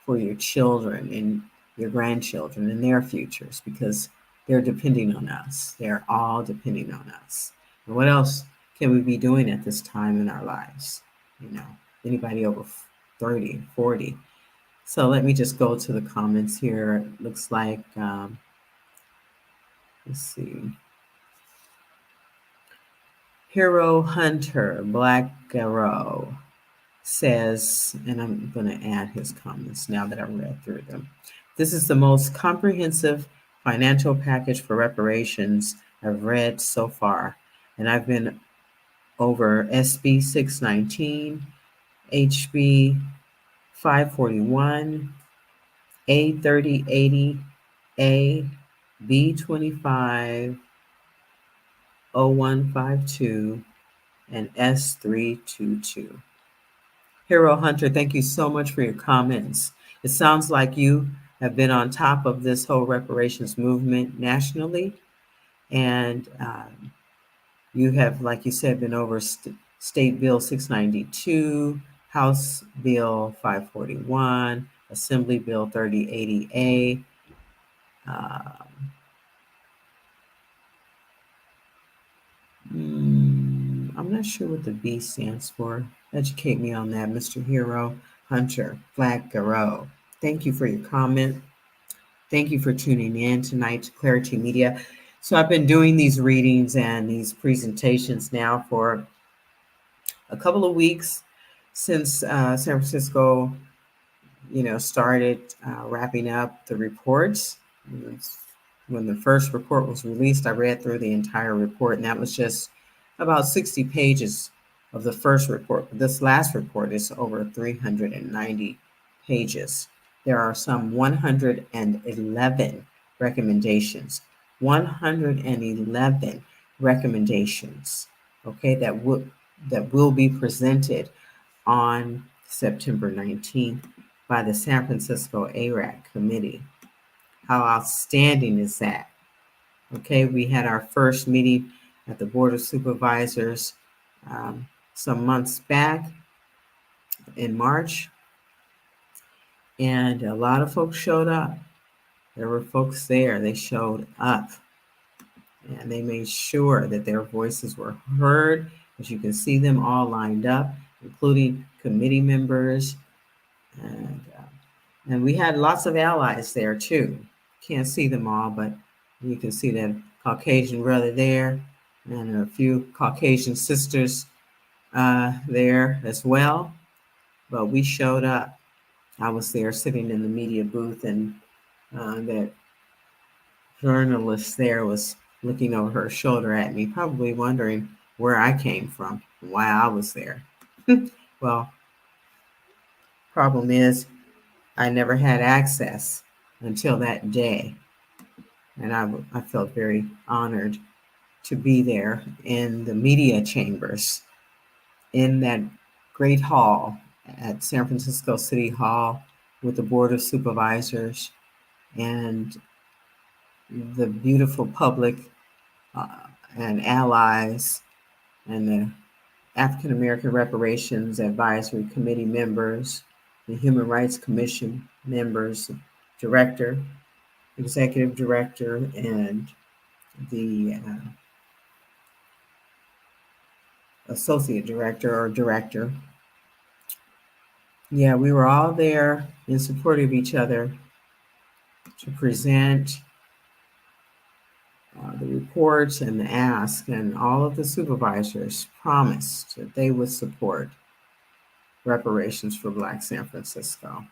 for your children and your grandchildren and their futures, because they're depending on us. They're all depending on us. And what else can we be doing at this time in our lives? You know, anybody over 30, 40. So let me just go to the comments here. It looks like, let's see. Hero Hunter, Black Arrow says, and I'm going to add his comments now that I've read through them. This is the most comprehensive financial package for reparations I've read so far, and I've been over SB 619, HB 541, A 3080, A, B25, 0152, and S322. Hero Hunter, thank you so much for your comments. It sounds like you have been on top of this whole reparations movement nationally, and you have, like you said, been over State Bill 692, House Bill 541, Assembly Bill 3080A. I'm not sure what the B stands for. Educate me on that, Mr. Hero Hunter, Black Garreau. Thank you for your comment. Thank you for tuning in tonight to Clari-T Media. So I've been doing these readings and these presentations now for a couple of weeks since San Francisco, started wrapping up the reports. When the first report was released, I read through the entire report, and that was just about 60 pages of the first report. But this last report is over 390 pages. There are some 111 recommendations 111 recommendations, okay, that will be presented on September 19th by the San Francisco ARAC committee. How outstanding is that? Okay, we had our first meeting at the Board of Supervisors some months back in March, and a lot of folks showed up. There were folks there, they showed up, and they made sure that their voices were heard. As you can see them all lined up, including committee members, and we had lots of allies there too. Can't see them all, but you can see that Caucasian brother there, and a few Caucasian sisters there as well. But we showed up. I was there sitting in the media booth, and that journalist there was looking over her shoulder at me, probably wondering where I came from, and why I was there. Well, problem is, I never had access until that day. And I felt very honored to be there in the media chambers in that great hall at San Francisco City Hall with the Board of Supervisors and the beautiful public and allies and the African American Reparations Advisory Committee members, the Human Rights Commission members, director, executive director, and the associate director or director. Yeah, we were all there in support of each other to present the reports and the ask, and all of the supervisors promised that they would support reparations for Black San Francisco.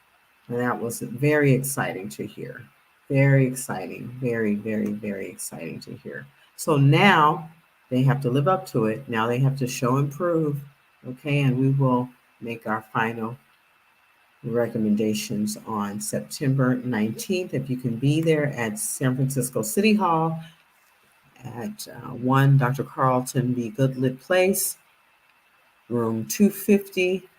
And that was very exciting to hear. Very exciting. Very, very, very exciting to hear. So now they have to live up to it. Now they have to show and prove. Okay, and we will make our final recommendations on September 19th. If you can be there at San Francisco City Hall at 1 Dr. Carlton B. Goodlett Place, room 250.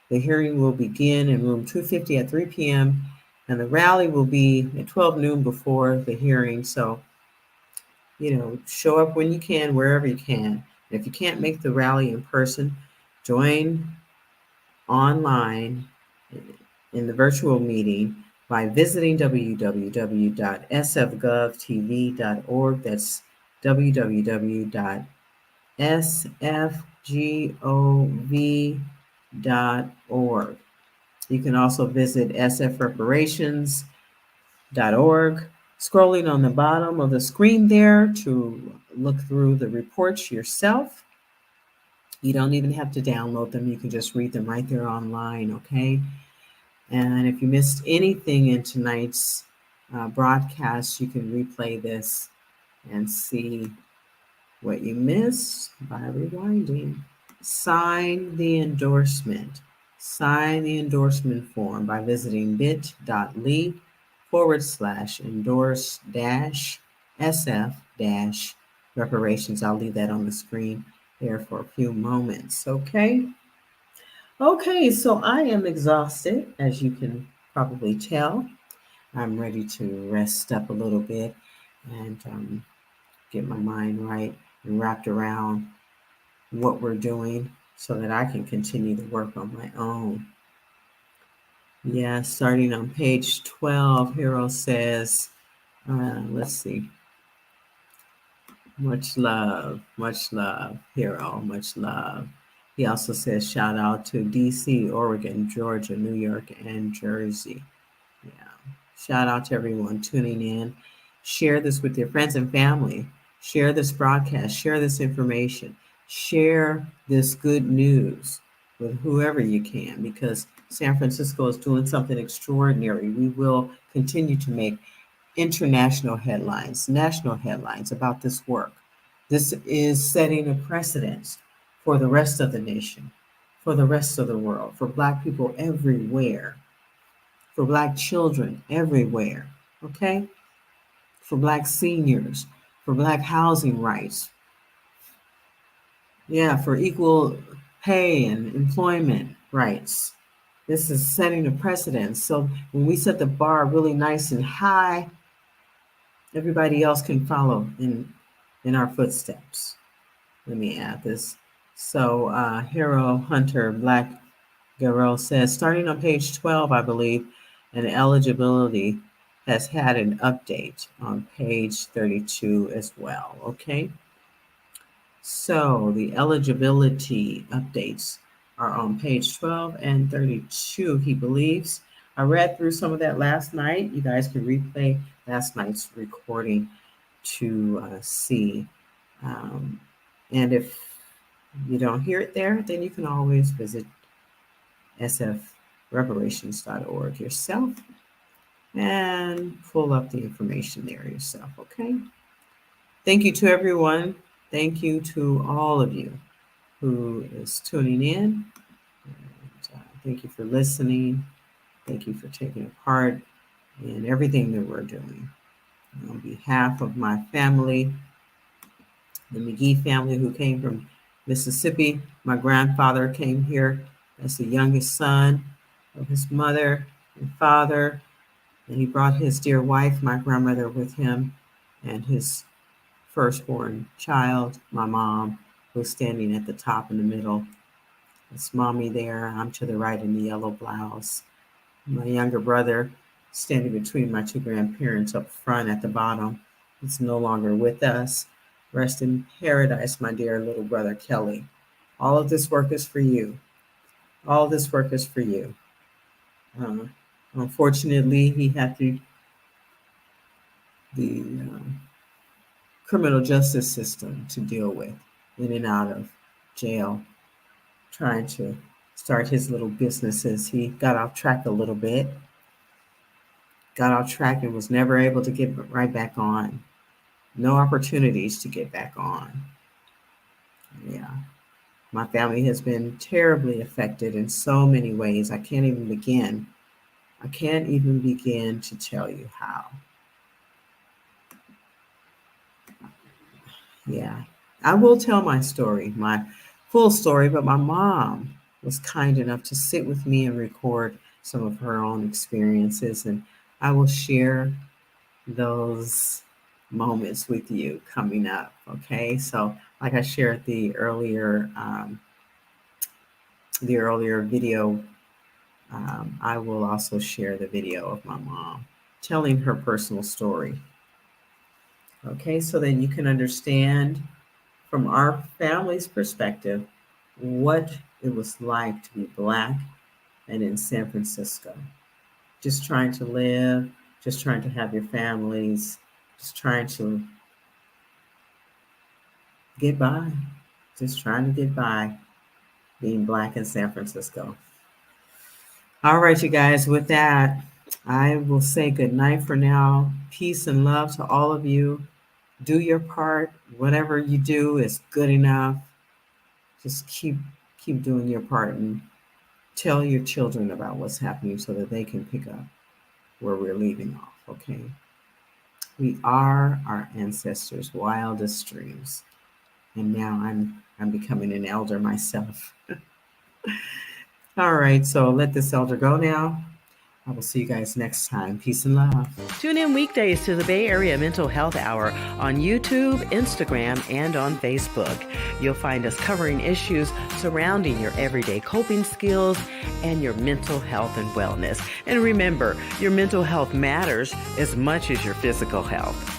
The hearing will begin in room 250 at 3 p.m. and the rally will be at 12 noon before the hearing. So, show up when you can, wherever you can. And if you can't make the rally in person, join online in the virtual meeting by visiting www.sfgovtv.org. That's www.sfgov.org. You can also visit sfreparations.org. Scrolling on the bottom of the screen there to look through the reports yourself. You don't even have to download them. You can just read them right there online, okay? And if you missed anything in tonight's broadcast, you can replay this and see what you missed by rewinding. Sign the endorsement. Sign the endorsement form by visiting bit.ly/endorse-sf-reparations. I'll leave that on the screen there for a few moments, okay? Okay, so I am exhausted, as you can probably tell. I'm ready to rest up a little bit and get my mind right and wrapped around what we're doing so that I can continue to work on my own. Yeah, starting on page 12, Hero says, let's see. Much love, Hero, much love. He also says, shout out to DC, Oregon, Georgia, New York, and Jersey. Yeah, shout out to everyone tuning in. Share this with your friends and family. Share this broadcast. Share this information. Share this good news with whoever you can, because San Francisco is doing something extraordinary. We will continue to make international headlines, national headlines about this work. This is setting a precedent for the rest of the nation, for the rest of the world, for Black people everywhere, for Black children everywhere, okay? for Black seniors, for Black housing rights. Yeah, for equal pay and employment rights. This is setting a precedent. So when we set the bar really nice and high, everybody else can follow in our footsteps. Let me add this. So Hero Hunter Black Garrell says, starting on page 12, I believe, and eligibility has had an update on page 32 as well. Okay. So the eligibility updates are on page 12 and 32, he believes. I read through some of that last night. You guys can replay last night's recording to see. And if you don't hear it there, then you can always visit sfreparations.org yourself and pull up the information there yourself, okay? Thank you to everyone. Thank you to all of you who is tuning in. And, thank you for listening. Thank you for taking part in everything that we're doing. On behalf of my family, the McGee family who came from Mississippi, my grandfather came here as the youngest son of his mother and father, and he brought his dear wife, my grandmother, with him, and his firstborn child, my mom, who's standing at the top in the middle. It's mommy there. I'm to the right in the yellow blouse. My younger brother standing between my two grandparents up front at the bottom. He's no longer with us. Rest in paradise, my dear little brother Kelly. All of this work is for you. All this work is for you. Unfortunately, he had the criminal justice system to deal with, in and out of jail, trying to start his little businesses. He got off track a little bit, got off track and was never able to get right back on. No opportunities to get back on. Yeah. My family has been terribly affected in so many ways. I can't even begin to tell you how. Yeah. I will tell my story, my full story, but my mom was kind enough to sit with me and record some of her own experiences, and I will share those moments with you coming up. Okay. So like I shared the earlier video, I will also share the video of my mom telling her personal story. Okay, so then you can understand from our family's perspective what it was like to be Black and in San Francisco. Just trying to live, just trying to have your families, just trying to get by, just trying to get by being Black in San Francisco. All right, you guys, with that, I will say good night for now. Peace and love to all of you. Do your part. Whatever you do is good enough. Just keep doing your part and tell your children about what's happening so that they can pick up where we're leaving off, okay? We are our ancestors' wildest dreams. And now I'm becoming an elder myself. All right, so let this elder go now. I will see you guys next time. Peace and love. Tune in weekdays to the Bay Area Mental Health Hour on YouTube, Instagram, and on Facebook. You'll find us covering issues surrounding your everyday coping skills and your mental health and wellness. And remember, your mental health matters as much as your physical health.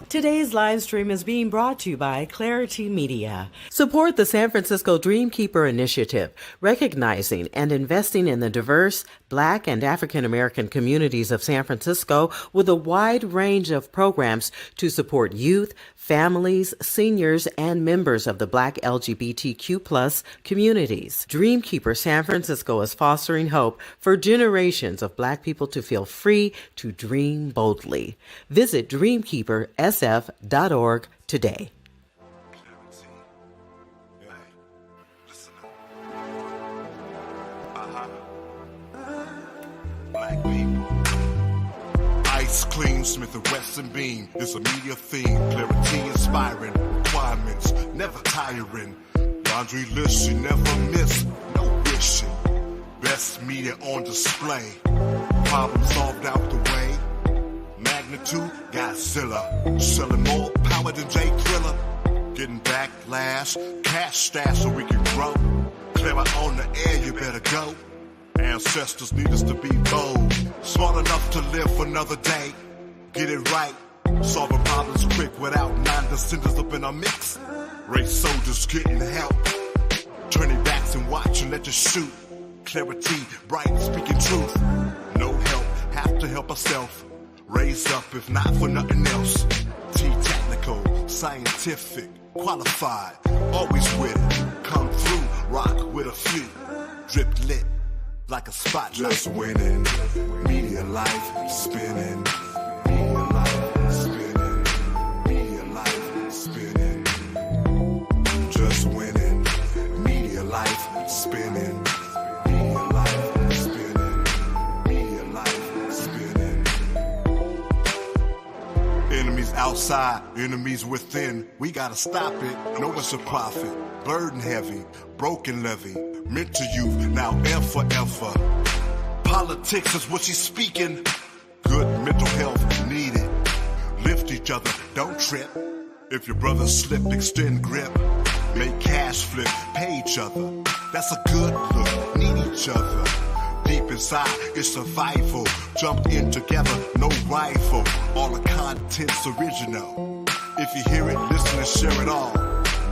Today's live stream is being brought to you by Clari-T Media. Support the San Francisco Dreamkeeper Initiative, recognizing and investing in the diverse Black and African American communities of San Francisco with a wide range of programs to support youth, families, seniors, and members of the Black LGBTQ+ communities. Dreamkeeper San Francisco is fostering hope for generations of Black people to feel free to dream boldly. Visit dreamkeepersf.org today. Listen up. black people. Ice clean, Smith & Wesson beam. It's a media theme. Clarity inspiring. Requirements never tiring. Laundry list you never miss. No wishing. Best media on display. Problem solved out the way. Magnitude, Godzilla. Selling more power than Jay Thriller. Getting backlash, cash stash so we can grow. Clear out on the air, you better go. Ancestors need us to be bold. Smart enough to live for another day. Get it right. Solving problems quick without non-descendants up in our mix. Race soldiers getting help. Turning backs and watch and let you shoot. Clarity, bright, speaking truth. No help, have to help ourselves. Raise up if not for nothing else. T-technical, scientific, qualified. Always with it. Come through, rock with a few. Drip lit like a spotlight. Just winning. Media life spinning. Media life spinning. Media life spinning. Just winning. Media life spinning. Media life spinning. Media life spinning. Enemies outside, enemies within. We gotta stop it. Know it's a profit. Burden heavy, broken levy. Meant to youth, now and forever. Politics is what she's speaking. Good mental health needed. Lift each other, don't trip. If your brother slip, extend grip. Make cash flip, pay each other. That's a good look, need each other. Deep inside, it's survival. Jump in together, no rifle. All the content's original. If you hear it, listen and share it all.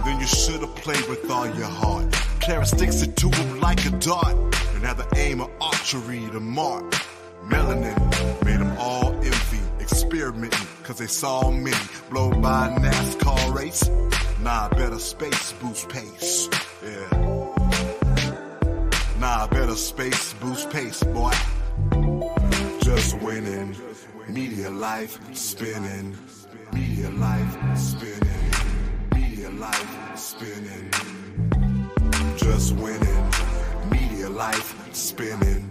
Then you should have played with all your heart. Clara sticks it to him like a dart. And have the aim of archery to mark. Melanin made them all envy. Experimenting, cause they saw many blow by a NASCAR race. Nah, better space boost pace. Yeah. Nah, better space boost pace, boy. Just winning. Media life spinning. Media life spinning. Media life spinning. Just winning. Media life spinning.